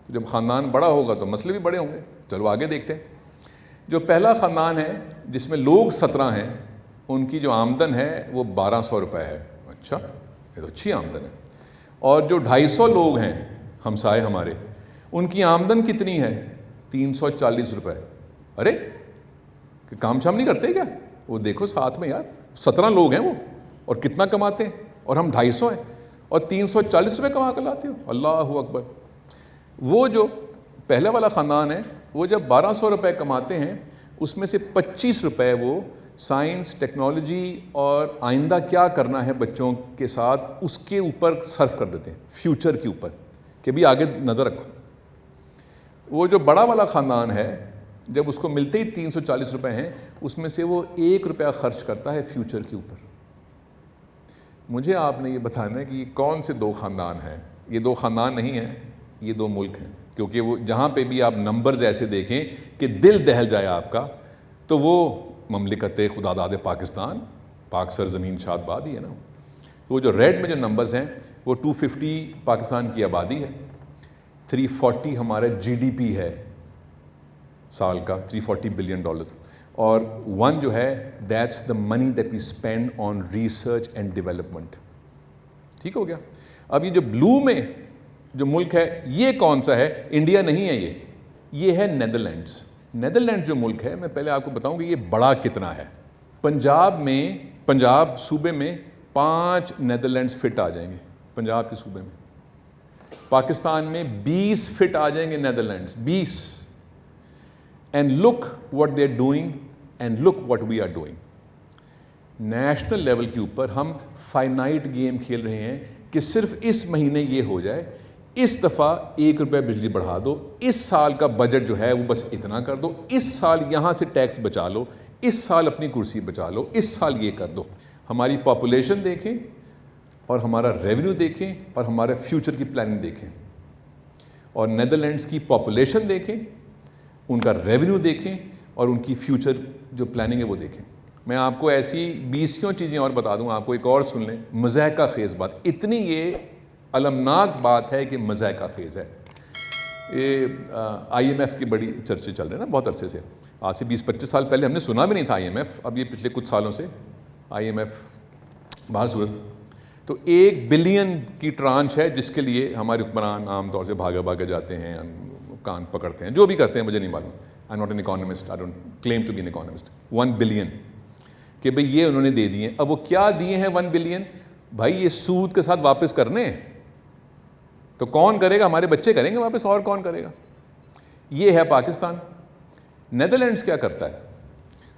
جب خاندان بڑا ہوگا تو مسئلے بھی بڑے ہوں گے. چلو آگے دیکھتے ہیں. جو پہلا خاندان ہے جس میں لوگ 17 ہیں, ان کی جو آمدن ہے وہ 1200 روپے ہے. اچھا, یہ تو اچھی آمدن ہے. اور جو 250 لوگ ہیں ہمسائے ہمارے, ان کی آمدن کتنی ہے؟ 340 روپے. ارے کہ کام شام نہیں کرتے کیا؟ وہ دیکھو ساتھ میں یار 17 لوگ ہیں وہ, اور کتنا کماتے ہیں, اور ہم 250 ہیں اور 340 روپے کما کر لاتے ہو. اللہ اکبر. وہ جو پہلے والا خاندان ہے وہ جب 1200 روپے کماتے ہیں, اس میں سے 25 روپے وہ سائنس, ٹیکنالوجی اور آئندہ کیا کرنا ہے بچوں کے ساتھ اس کے اوپر صرف کر دیتے ہیں, فیوچر کے اوپر, کہ بھی آگے نظر رکھو. وہ جو بڑا والا خاندان ہے, جب اس کو ملتے ہی 340 روپے ہیں, اس میں سے وہ 1 روپیہ خرچ کرتا ہے فیوچر کے اوپر. مجھے آپ نے یہ بتانا ہے کہ یہ کون سے 2 خاندان ہیں؟ یہ 2 خاندان نہیں ہیں, یہ 2 ملک ہیں. کیونکہ وہ جہاں پہ بھی آپ نمبرز ایسے دیکھیں کہ دل دہل جائے آپ کا, تو وہ مملکت خدا داد پاکستان, پاک سرزمین شاد باد ہی ہے نا. تو وہ جو ریڈ میں جو نمبرز ہیں وہ 250 پاکستان کی آبادی ہے, 340 ہمارا جی ڈی پی ہے سال کا, $340 بلین, اور 1 جو ہے that's the money that we spend on research and development. ٹھیک ہو گیا. اب یہ جو بلو میں جو ملک ہے یہ کون سا ہے؟ انڈیا نہیں ہے, یہ ہے نیدرلینڈز. نیدرلینڈ جو ملک ہے, میں پہلے آپ کو بتاؤں کہ یہ بڑا کتنا ہے. پنجاب صوبے میں 5 نیدرلینڈز فٹ آ جائیں گے پنجاب کے صوبے میں. پاکستان میں 20 فٹ آ جائیں گے Netherlands, 20. And look what they are doing and look what we are doing. National level کے اوپر ہم فائنائٹ گیم کھیل رہے ہیں کہ صرف اس مہینے یہ ہو جائے, اس دفعہ 1 روپے بجلی بڑھا دو, اس سال کا بجٹ جو ہے وہ بس اتنا کر دو, اس سال یہاں سے ٹیکس بچا لو, اس سال اپنی کرسی بچا لو, اس سال یہ کر دو. ہماری پاپولیشن دیکھیں اور ہمارا ریونیو دیکھیں اور ہمارے فیوچر کی پلاننگ دیکھیں, اور نیدرلینڈز کی پاپولیشن دیکھیں, ان کا ریونیو دیکھیں, اور ان کی فیوچر جو پلاننگ ہے وہ دیکھیں. میں آپ کو ایسی 20 چیزیں اور بتا دوں, آپ کو ایک اور سن لیں, مضحکہ خیز بات, اتنی یہ المناک بات ہے کہ مضحکہ خیز ہے. یہ IMF کی بڑی چرچے چل رہے ہیں نا بہت عرصے سے, آج سے 20-25 سال پہلے ہم نے سنا بھی نہیں تھا IMF, اب یہ پچھلے کچھ سالوں سے IMF باہر صورت. تو 1 بلین کی ٹرانچ ہے جس کے لیے ہمارے حکمران عام طور سے بھاگے جاتے ہیں, کان پکڑتے ہیں, جو بھی کرتے ہیں مجھے نہیں معلوم. I am not an economist, I don't claim to be an economist. 1 billion کہ بھئی یہ انہوں نے دے دیے. اب وہ کیا دیے ہیں 1 بلین؟ بھائی یہ سود کے ساتھ واپس کرنے ہیں. تو کون کرے گا؟ ہمارے بچے کریں گے واپس, اور کون کرے گا؟ یہ ہے پاکستان. نیدرلینڈز کیا کرتا ہے؟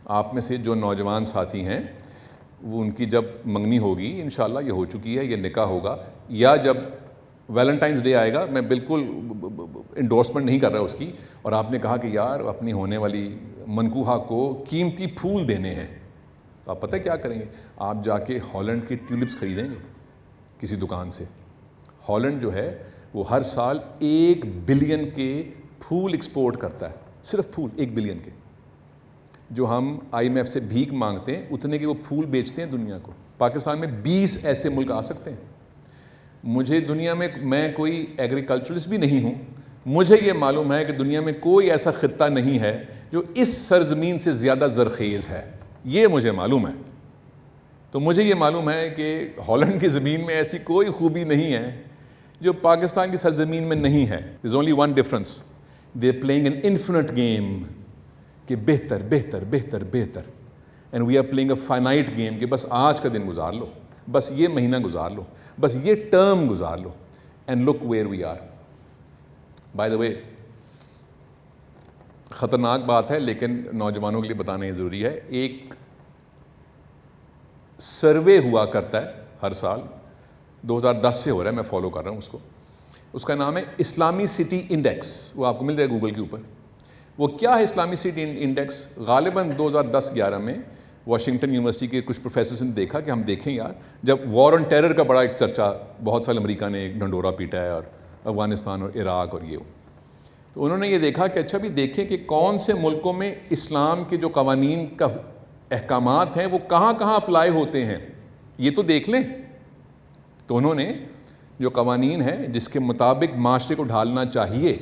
آپ میں سے جو نوجوان ساتھی ہیں وہ ان کی جب منگنی ہوگی انشاءاللہ یہ ہو چکی ہے, یہ نکاح ہوگا, یا جب ویلنٹائنس ڈے آئے گا, میں بالکل انڈورسمنٹ نہیں کر رہا اس کی, اور آپ نے کہا کہ یار اپنی ہونے والی منکوحہ کو قیمتی پھول دینے ہیں, تو آپ پتہ کیا کریں گے, آپ جا کے ہالینڈ کی ٹیولپس خریدیں گے کسی دکان سے. ہالینڈ جو ہے وہ ہر سال 1 بلین کے پھول ایکسپورٹ کرتا ہے, صرف پھول 1 بلین کے. جو ہم IMF سے بھیک مانگتے ہیں اتنے کے وہ پھول بیچتے ہیں دنیا کو. پاکستان میں 20 ایسے ملک آ سکتے ہیں. مجھے دنیا میں کوئی ایگریکلچرسٹ بھی نہیں ہوں, مجھے یہ معلوم ہے کہ دنیا میں کوئی ایسا خطہ نہیں ہے جو اس سرزمین سے زیادہ زرخیز ہے, یہ مجھے معلوم ہے. تو مجھے یہ معلوم ہے کہ ہالینڈ کی زمین میں ایسی کوئی خوبی نہیں ہے جو پاکستان کی سرزمین میں نہیں ہے. There's only one difference, they're playing an infinite game کہ بہتر بہتر بہتر بہتر, and we are playing a finite game کہ بس آج کا دن گزار لو, بس یہ مہینہ گزار لو, بس یہ ٹرم گزار لو, and look where we are. By the way خطرناک بات ہے لیکن نوجوانوں کے لیے بتانا یہ ضروری ہے, ایک سروے ہوا کرتا ہے ہر سال, 2010 سے ہو رہا ہے, میں فالو کر رہا ہوں اس کو, اس کا نام ہے اسلامی سٹی انڈیکس, وہ آپ کو مل جائے گوگل کے اوپر. وہ کیا ہے اسلامی سٹی انڈیکس؟ غالباً 2010-11 میں واشنگٹن یونیورسٹی کے کچھ پروفیسرز نے دیکھا کہ ہم دیکھیں یار, جب وار آن ٹیرر کا بڑا ایک چرچا بہت سال امریکہ نے ایک ڈنڈورا پیٹا ہے, اور افغانستان اور عراق اور یہ, تو انہوں نے یہ دیکھا کہ اچھا بھی دیکھیں کہ کون سے ملکوں میں اسلام کے جو قوانین کا احکامات ہیں وہ کہاں کہاں اپلائی ہوتے ہیں, یہ تو دیکھ لیں. تو انہوں نے جو قوانین ہیں جس کے مطابق معاشرے کو ڈھالنا چاہیے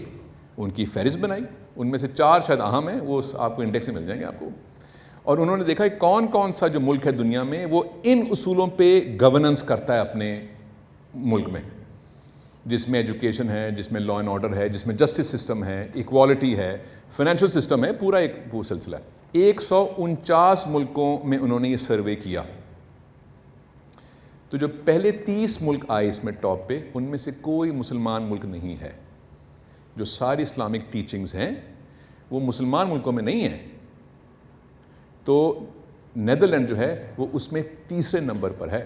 ان کی فہرست بنائی, ان میں سے 4 شاید اہم ہیں, وہ آپ کو انڈیکس میں مل جائیں گے آپ کو. اور انہوں نے دیکھا کہ کون کون سا جو ملک ہے دنیا میں وہ ان اصولوں پہ گورننس کرتا ہے اپنے ملک میں, جس میں ایجوکیشن ہے, جس میں لا اینڈ آرڈر ہے, جس میں جسٹس سسٹم ہے, ایکوالٹی ہے, فائنینشیل سسٹم ہے, پورا ایک وہ سلسلہ ہے. 149 ملکوں میں انہوں نے یہ سروے کیا. تو جو پہلے 30 ملک آئے اس میں ٹاپ پہ, ان میں سے کوئی مسلمان ملک نہیں ہے. جو ساری اسلامک ٹیچنگز ہیں وہ مسلمان ملکوں میں نہیں ہیں. تو نیدرلینڈ جو ہے وہ اس میں 3رے نمبر پر ہے,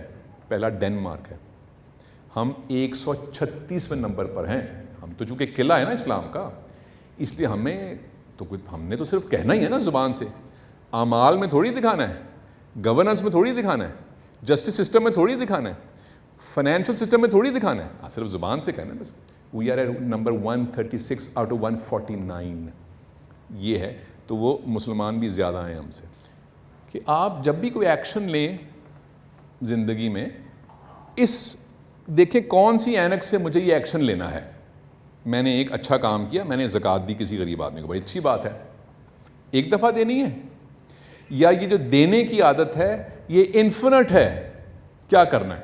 پہلا ڈینمارک ہے. ہم 136ویں نمبر پر ہیں. ہم تو چونکہ قلعہ ہے نا اسلام کا, اس لیے ہم نے تو صرف کہنا ہی ہے نا زبان سے, اعمال میں تھوڑی دکھانا ہے, گورننس میں تھوڑی دکھانا ہے, جسٹس سسٹم میں تھوڑی دکھانا ہے, فائنینشیل سسٹم میں تھوڑی دکھانا ہے, صرف زبان سے کہنا ہے بس. We are at number 136 out of 149 یہ ہے. تو وہ مسلمان بھی زیادہ ہیں ہم سے. کہ آپ جب بھی کوئی ایکشن لیں زندگی میں, اس دیکھیں کون سی اینک سے مجھے یہ ایکشن لینا ہے. میں نے ایک اچھا کام کیا, میں نے زکوٰۃ دی کسی غریب آدمی کو, بڑی اچھی بات ہے, ایک دفعہ دینی ہے. یا یہ جو دینے کی عادت ہے یہ انفینٹ ہے, کیا کرنا ہے؟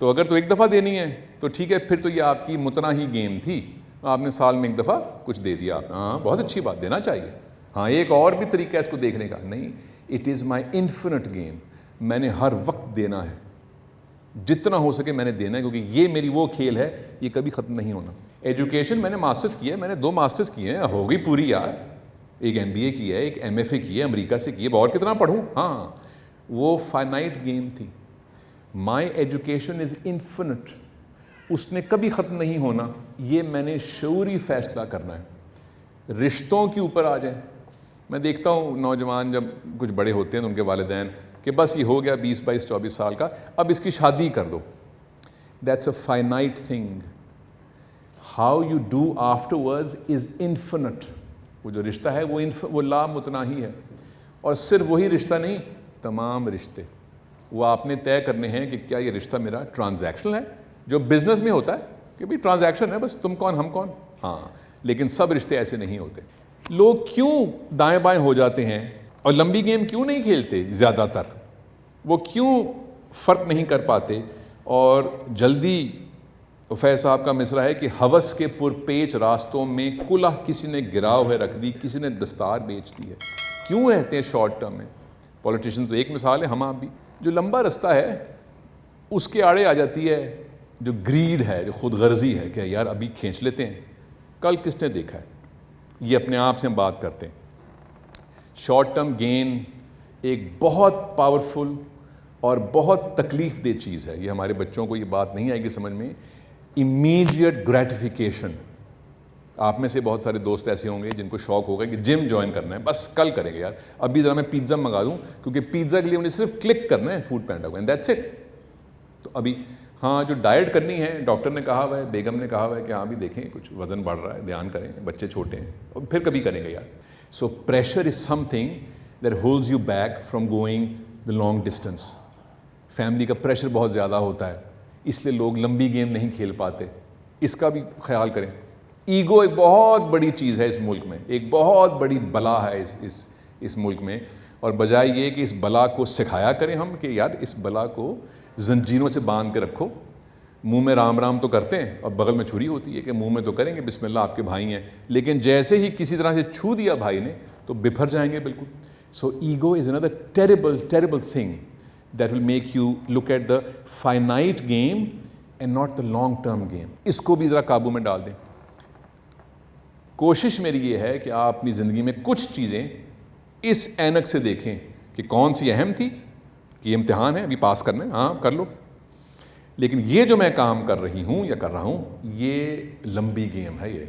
تو اگر تو ایک دفعہ دینی ہے تو ٹھیک ہے, پھر تو یہ آپ کی متناہی گیم تھی, آپ نے سال میں ایک دفعہ کچھ دے دیا, آپ نے, ہاں بہت اچھی بات, دینا چاہیے. ہاں ایک اور بھی طریقہ ہے اس کو دیکھنے کا, نہیں, it is my infinite game, میں نے ہر وقت دینا ہے, جتنا ہو سکے میں نے دینا ہے, کیونکہ یہ میری وہ کھیل ہے, یہ کبھی ختم نہیں ہونا. ایجوکیشن میں نے ماسٹرز کیا ہے, میں نے 2 ماسٹرز کیے ہیں, ہو گئی پوری یار. ایک MBA کی ہے, ایک MFA کی ہے, امریکہ سے کی ہے, اور کتنا پڑھوں. ہاں وہ فائنائٹ گیم تھی. مائی ایجوکیشن از انفینٹ, اس نے کبھی ختم نہیں ہونا. یہ میں نے شعوری فیصلہ کرنا ہے. رشتوں کے اوپر آ جائیں, میں دیکھتا ہوں نوجوان جب کچھ بڑے ہوتے ہیں تو ان کے والدین کہ بس یہ ہو گیا 20 22 24 سال کا, اب اس کی شادی کر دو. That's a finite thing. How you do afterwards is infinite. وہ جو رشتہ ہے وہ لامتناہی ہے. اور صرف وہی رشتہ نہیں, تمام رشتے وہ آپ نے طے کرنے ہیں کہ کیا یہ رشتہ میرا ٹرانزیکشنل ہے, جو بزنس میں ہوتا ہے کہ بھائی ٹرانزیکشن ہے, بس تم کون ہم کون. ہاں لیکن سب رشتے ایسے نہیں ہوتے. لوگ کیوں دائیں بائیں ہو جاتے ہیں اور لمبی گیم کیوں نہیں کھیلتے زیادہ تر, وہ کیوں فرق نہیں کر پاتے, اور جلدی فیض صاحب کا مصرع ہے کہ ہوس کے پرپیچ راستوں میں کلہ کسی نے گرا ہوئے رکھ دی, کسی نے دستار بیچ دی ہے. کیوں رہتے ہیں شارٹ ٹرم میں؟ پولیٹیشین تو ایک مثال ہے, ہم آپ بھی. جو لمبا رستہ ہے اس کے آڑے آ جاتی ہے جو گریڈ ہے, جو خود غرضی ہے کہ یار ابھی کھینچ لیتے ہیں, کل کس نے دیکھا ہے. یہ اپنے آپ سے ہم بات کرتے ہیں. شارٹ ٹرم گین ایک بہت پاورفل اور بہت تکلیف دہ چیز ہے یہ. ہمارے بچوں کو یہ بات نہیں آئے گی سمجھ میں. Immediate gratification. آپ میں سے بہت سارے دوست ایسے ہوں گے جن کو شوق ہوگا کہ جم جوائن کرنا ہے, بس کل کریں گے یار, ابھی ذرا میں پیزا منگا دوں کیونکہ پیزا کے لیے مجھے صرف کلک کرنا ہے فوڈ پینڈا کو, اینڈ دیٹس اٹ. تو ابھی ہاں جو ڈائٹ کرنی ہے, ڈاکٹر نے کہا ہوا ہے, بیگم نے کہا ہوا ہے کہ ہاں بھی دیکھیں کچھ وزن بڑھ رہا ہے, دھیان کریں, بچے چھوٹے ہیں, اور پھر کبھی کریں گے یار. So pressure is something that holds you back from going the long distance. Family کا پریشر بہت زیادہ ہوتا ہے, اس لیے لوگ لمبی گیم نہیں کھیل پاتے. اس کا بھی خیال کریں. ایگو ایک بہت بڑی چیز ہے اس ملک میں, ایک بہت بڑی بلا ہے اس ملک میں, اور بجائے یہ کہ اس بلا کو سکھایا کریں ہم کہ یار اس بلا کو زنجیروں سے باندھ کے رکھو. منہ میں رام رام تو کرتے ہیں اور بغل میں چھری ہوتی ہے کہ منہ میں تو کریں گے بسم اللہ آپ کے بھائی ہیں, لیکن جیسے ہی کسی طرح سے چھو دیا بھائی نے تو بپھر جائیں گے بالکل. So ego is another terrible thing that will make you look at the finite game and not the long term game. اس کو بھی ذرا قابو میں ڈال دیں. کوشش میری یہ ہے کہ آپ اپنی زندگی میں کچھ چیزیں اس اینک سے دیکھیں کہ کون سی اہم تھی, کہ یہ امتحان ہے ابھی پاس کرنا ہے, ہاں کر لو, لیکن یہ جو میں کام کر رہی ہوں یا کر رہا ہوں یہ لمبی گیم ہے یہ,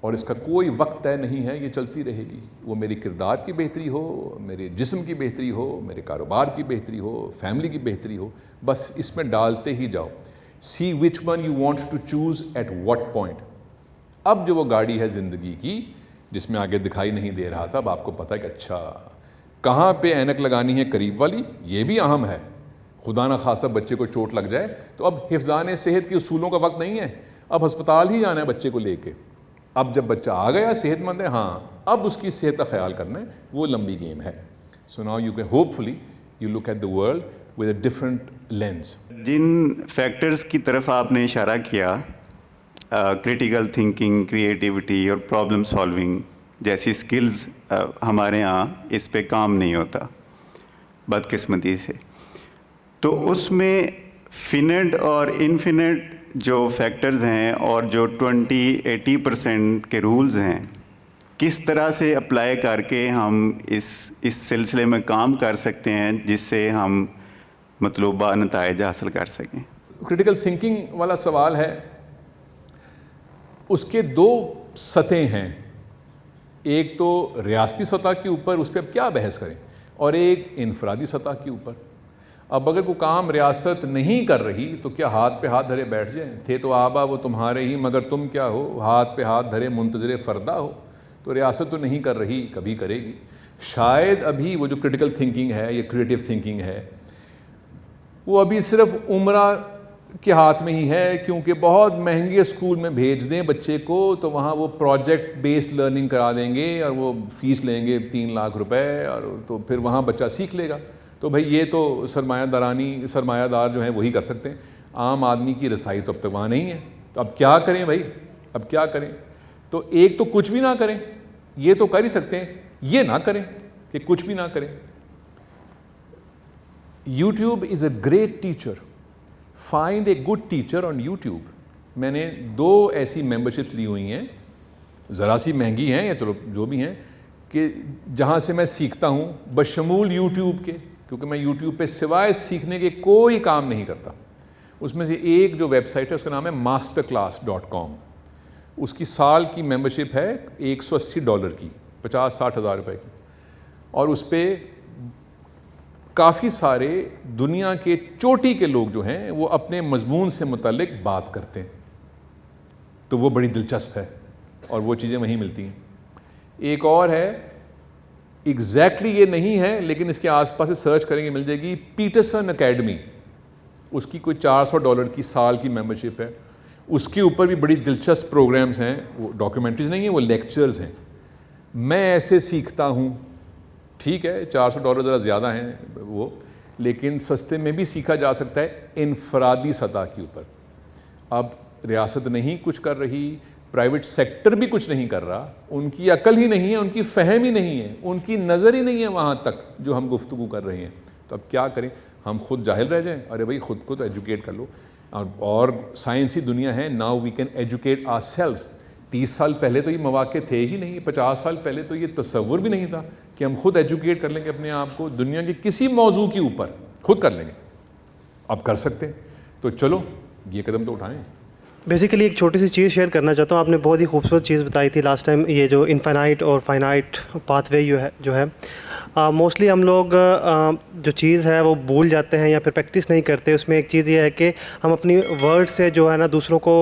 اور اس کا کوئی وقت طے نہیں ہے, یہ چلتی رہے گی. وہ میری کردار کی بہتری ہو, میرے جسم کی بہتری ہو, میرے کاروبار کی بہتری ہو, فیملی کی بہتری ہو, بس اس میں ڈالتے ہی جاؤ. See which one you want to choose at what point. اب جو وہ گاڑی ہے زندگی کی جس میں آگے دکھائی نہیں دے رہا تھا, اب آپ کو پتہ ہے کہ اچھا کہاں پہ اینک لگانی ہے قریب والی, یہ بھی اہم ہے. خدا نہ خواستہ بچے کو چوٹ لگ جائے تو اب حفظان صحت کے اصولوں کا وقت نہیں ہے, اب ہسپتال ہی جانا ہے بچے کو لے کے. اب جب بچہ آ گیا صحت مند ہے, ہاں اب اس کی صحت کا خیال کرنا ہے, وہ لمبی گیم ہے. So now you can hopefully you look at the world with a different lens. جن فیکٹرز کی طرف آپ نے اشارہ کیا, کریٹیکل تھنکنگ, کریٹیوٹی اور پرابلم سالونگ جیسی سکلز, ہمارے ہاں اس پہ کام نہیں ہوتا بدقسمتی سے. تو اس میں فینٹ اور انفینٹ جو فیکٹرز ہیں اور جو 20-80% کے رولز ہیں, کس طرح سے اپلائی کر کے ہم اس سلسلے میں کام کر سکتے ہیں جس سے ہم مطلوبہ نتائج حاصل کر سکیں. کریٹیکل تھنکنگ والا سوال ہے, اس کے دو سطحیں ہیں. ایک تو ریاستی سطح کے اوپر, اس پہ اب کیا بحث کریں, اور ایک انفرادی سطح کے اوپر. اب اگر کوئی کام ریاست نہیں کر رہی تو کیا ہاتھ پہ ہاتھ دھرے بیٹھ جائیں؟ تھے تو آبا وہ تمہارے ہی, مگر تم کیا ہو, ہاتھ پہ ہاتھ دھرے منتظر فردا ہو. تو ریاست تو نہیں کر رہی, کبھی کرے گی. شاید ابھی وہ جو کریٹیکل تھنکنگ ہے یا کریٹیو تھنکنگ ہے وہ ابھی صرف عمرہ کے ہاتھ میں ہی ہے, کیونکہ بہت مہنگے اسکول میں بھیج دیں بچے کو تو وہاں وہ پروجیکٹ بیسڈ لرننگ کرا دیں گے اور وہ فیس لیں گے 3 لاکھ روپے, اور تو پھر وہاں بچہ سیکھ لے گا. تو بھائی یہ تو سرمایہ دار جو ہیں وہی کر سکتے ہیں, عام آدمی کی رسائی تو اب تک وہاں نہیں ہے. تو اب کیا کریں بھائی, اب کیا کریں؟ تو ایک تو کچھ بھی نہ کریں, یہ تو کر ہی سکتے ہیں, یہ نہ کریں کہ کچھ بھی نہ کریں. YouTube is a great teacher. Find a good teacher on YouTube. میں نے 2 ایسی ممبرشپس لی ہوئی ہیں, ذرا سی مہنگی ہیں یا چلو جو بھی ہیں, کہ جہاں سے میں سیکھتا ہوں بشمول یوٹیوب کے, کیونکہ میں یوٹیوب پہ سوائے سیکھنے کے کوئی کام نہیں کرتا. اس میں سے ایک جو ویب سائٹ ہے اس کا نام ہے masterclass.com. اس کی سال کی ممبرشپ ہے $180 کی, 50-60 ہزار روپے کی, اور اس پہ کافی سارے دنیا کے چوٹی کے لوگ جو ہیں وہ اپنے مضمون سے متعلق بات کرتے ہیں. تو وہ بڑی دلچسپ ہے اور وہ چیزیں وہیں ملتی ہیں. ایک اور ہے, ایگزیکٹلی یہ نہیں ہے لیکن اس کے آس پاس سے سرچ کریں گے مل جائے گی, پیٹرسن اکیڈمی. اس کی کوئی $400 کی سال کی ممبرشپ ہے. اس کے اوپر بھی بڑی دلچسپ پروگرامز ہیں. وہ ڈاکیومنٹریز نہیں ہیں, وہ لیکچرز ہیں. میں ایسے سیکھتا ہوں, ٹھیک ہے $400 ذرا زیادہ ہیں وہ, لیکن سستے میں بھی سیکھا جا سکتا ہے انفرادی سطح کے اوپر. اب ریاست نہیں کچھ کر رہی, پرائیویٹ سیکٹر بھی کچھ نہیں کر رہا, ان کی عقل ہی نہیں ہے, ان کی فہم ہی نہیں ہے, ان کی نظر ہی نہیں ہے وہاں تک جو ہم گفتگو کر رہے ہیں. تو اب کیا کریں, ہم خود جاہل رہ جائیں؟ ارے بھائی خود کو تو ایجوکیٹ کر لو. اور سائنسی دنیا ہے, now we can educate ourselves. 30 سال پہلے تو یہ مواقع تھے ہی نہیں, 50 سال پہلے تو یہ تصور بھی نہیں تھا کہ ہم خود ایجوکیٹ کر لیں گے اپنے آپ کو دنیا کے کسی موضوع کے اوپر. خود کر لیں گے. اب کر سکتے ہیں تو چلو یہ قدم تو اٹھائیں. بیسیکلی ایک چھوٹی سی چیز شیئر کرنا چاہتا ہوں. آپ نے بہت ہی خوبصورت چیز بتائی تھی لاسٹ ٹائم, یہ جو انفائنائٹ اور فائنائٹ پاتھ وے جو ہے موسٹلی ہم لوگ جو چیز ہے وہ بھول جاتے ہیں یا پھر پریکٹس نہیں کرتے. اس میں ایک چیز یہ ہے کہ ہم اپنی ورڈ سے جو ہے نا دوسروں کو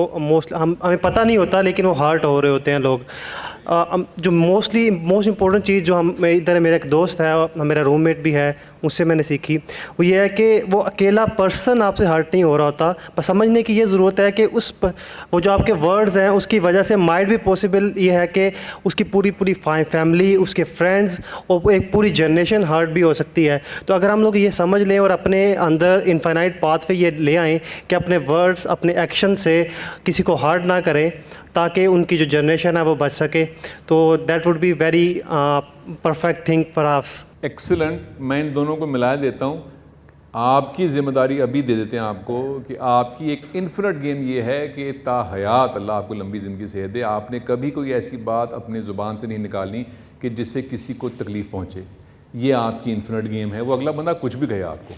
ہمیں پتہ نہیں ہوتا لیکن وہ ہارٹ ہو رہے ہوتے ہیں لوگ. جو موسٹ امپورٹنٹ چیز جو ادھر میرا ایک دوست ہے, میرا روم میٹ بھی ہے, اس سے میں نے سیکھی, وہ یہ ہے کہ وہ اکیلا پرسن آپ سے ہرٹ نہیں ہو رہا ہوتا, بس سمجھنے کی یہ ضرورت ہے کہ وہ جو آپ کے ورڈز ہیں اس کی وجہ سے مائٹ بھی پاسبل یہ ہے کہ اس کی پوری فیملی, اس کے فرینڈز اور ایک پوری جنریشن ہرٹ بھی ہو سکتی ہے. تو اگر ہم لوگ یہ سمجھ لیں اور اپنے اندر انفائنائٹ پاتھ پہ یہ لے آئیں کہ اپنے ورڈز اپنے ایکشن سے کسی کو ہرٹ نہ کریں تاکہ ان کی جو جنریشن ہے وہ بچ سکے, تو that would be very perfect thing for us. Excellent. میں ان دونوں کو ملا دیتا ہوں. آپ کی ذمہ داری ابھی دے دیتے ہیں آپ کو کہ آپ کی ایک انفینٹ گیم یہ ہے کہ تا حیات اللہ آپ کو لمبی زندگی صحت دے, آپ نے کبھی کوئی ایسی بات اپنے زبان سے نہیں نکالنی کہ جس سے کسی کو تکلیف پہنچے. یہ آپ کی انفینٹ گیم ہے. وہ اگلا بندہ کچھ بھی کہے آپ کو.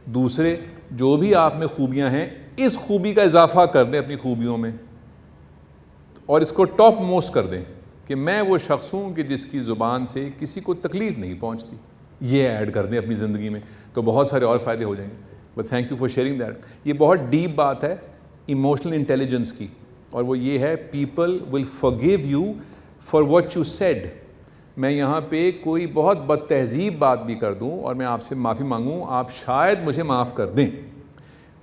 دوسرے, جو بھی آپ میں خوبیاں ہیں اس خوبی کا اضافہ کر دیں اپنی خوبیوں میں اور اس کو ٹاپ موسٹ کر دیں کہ میں وہ شخص ہوں کہ جس کی زبان سے کسی کو تکلیف نہیں پہنچتی. یہ ایڈ کر دیں اپنی زندگی میں تو بہت سارے اور فائدے ہو جائیں گے. But thank you for sharing that. یہ بہت ڈیپ بات ہے ایموشنل انٹیلیجنس کی, اور وہ یہ ہے people will forgive you for what you said. میں یہاں پہ کوئی بہت بد تہذیب بات بھی کر دوں اور میں آپ سے معافی مانگوں, آپ شاید مجھے معاف کر دیں,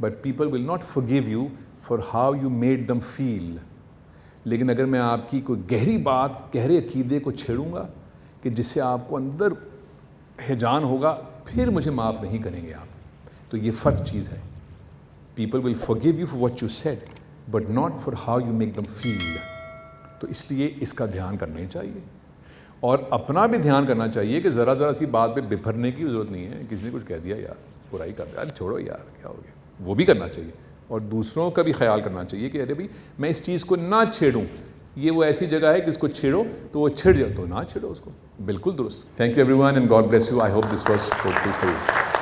but people will not forgive you for how you made them feel. لیکن اگر میں آپ کی کوئی گہری بات, گہرے عقیدے کو چھیڑوں گا کہ جس سے آپ کو اندر ہیجان ہوگا, پھر مجھے معاف نہیں کریں گے آپ. تو یہ فرق چیز ہے. People will forgive you for what you said but not for how you make them feel. تو اس لیے اس کا دھیان کرنا ہی چاہیے, اور اپنا بھی دھیان کرنا چاہیے کہ ذرا سی بات پہ بپھرنے کی ضرورت نہیں ہے. کسی نے کچھ کہہ دیا یار برائی کر دیا, چھوڑو یار کیا ہو گیا, وہ بھی کرنا چاہیے. اور دوسروں کا بھی خیال کرنا چاہیے کہ ارے بھائی میں اس چیز کو نہ چھیڑوں, یہ وہ ایسی جگہ ہے کہ اس کو چھیڑو تو وہ چھڑ جائے, تو نہ چھیڑو اس کو. بالکل درست. Thank you every one and God bless you. I hope this was helpful for you.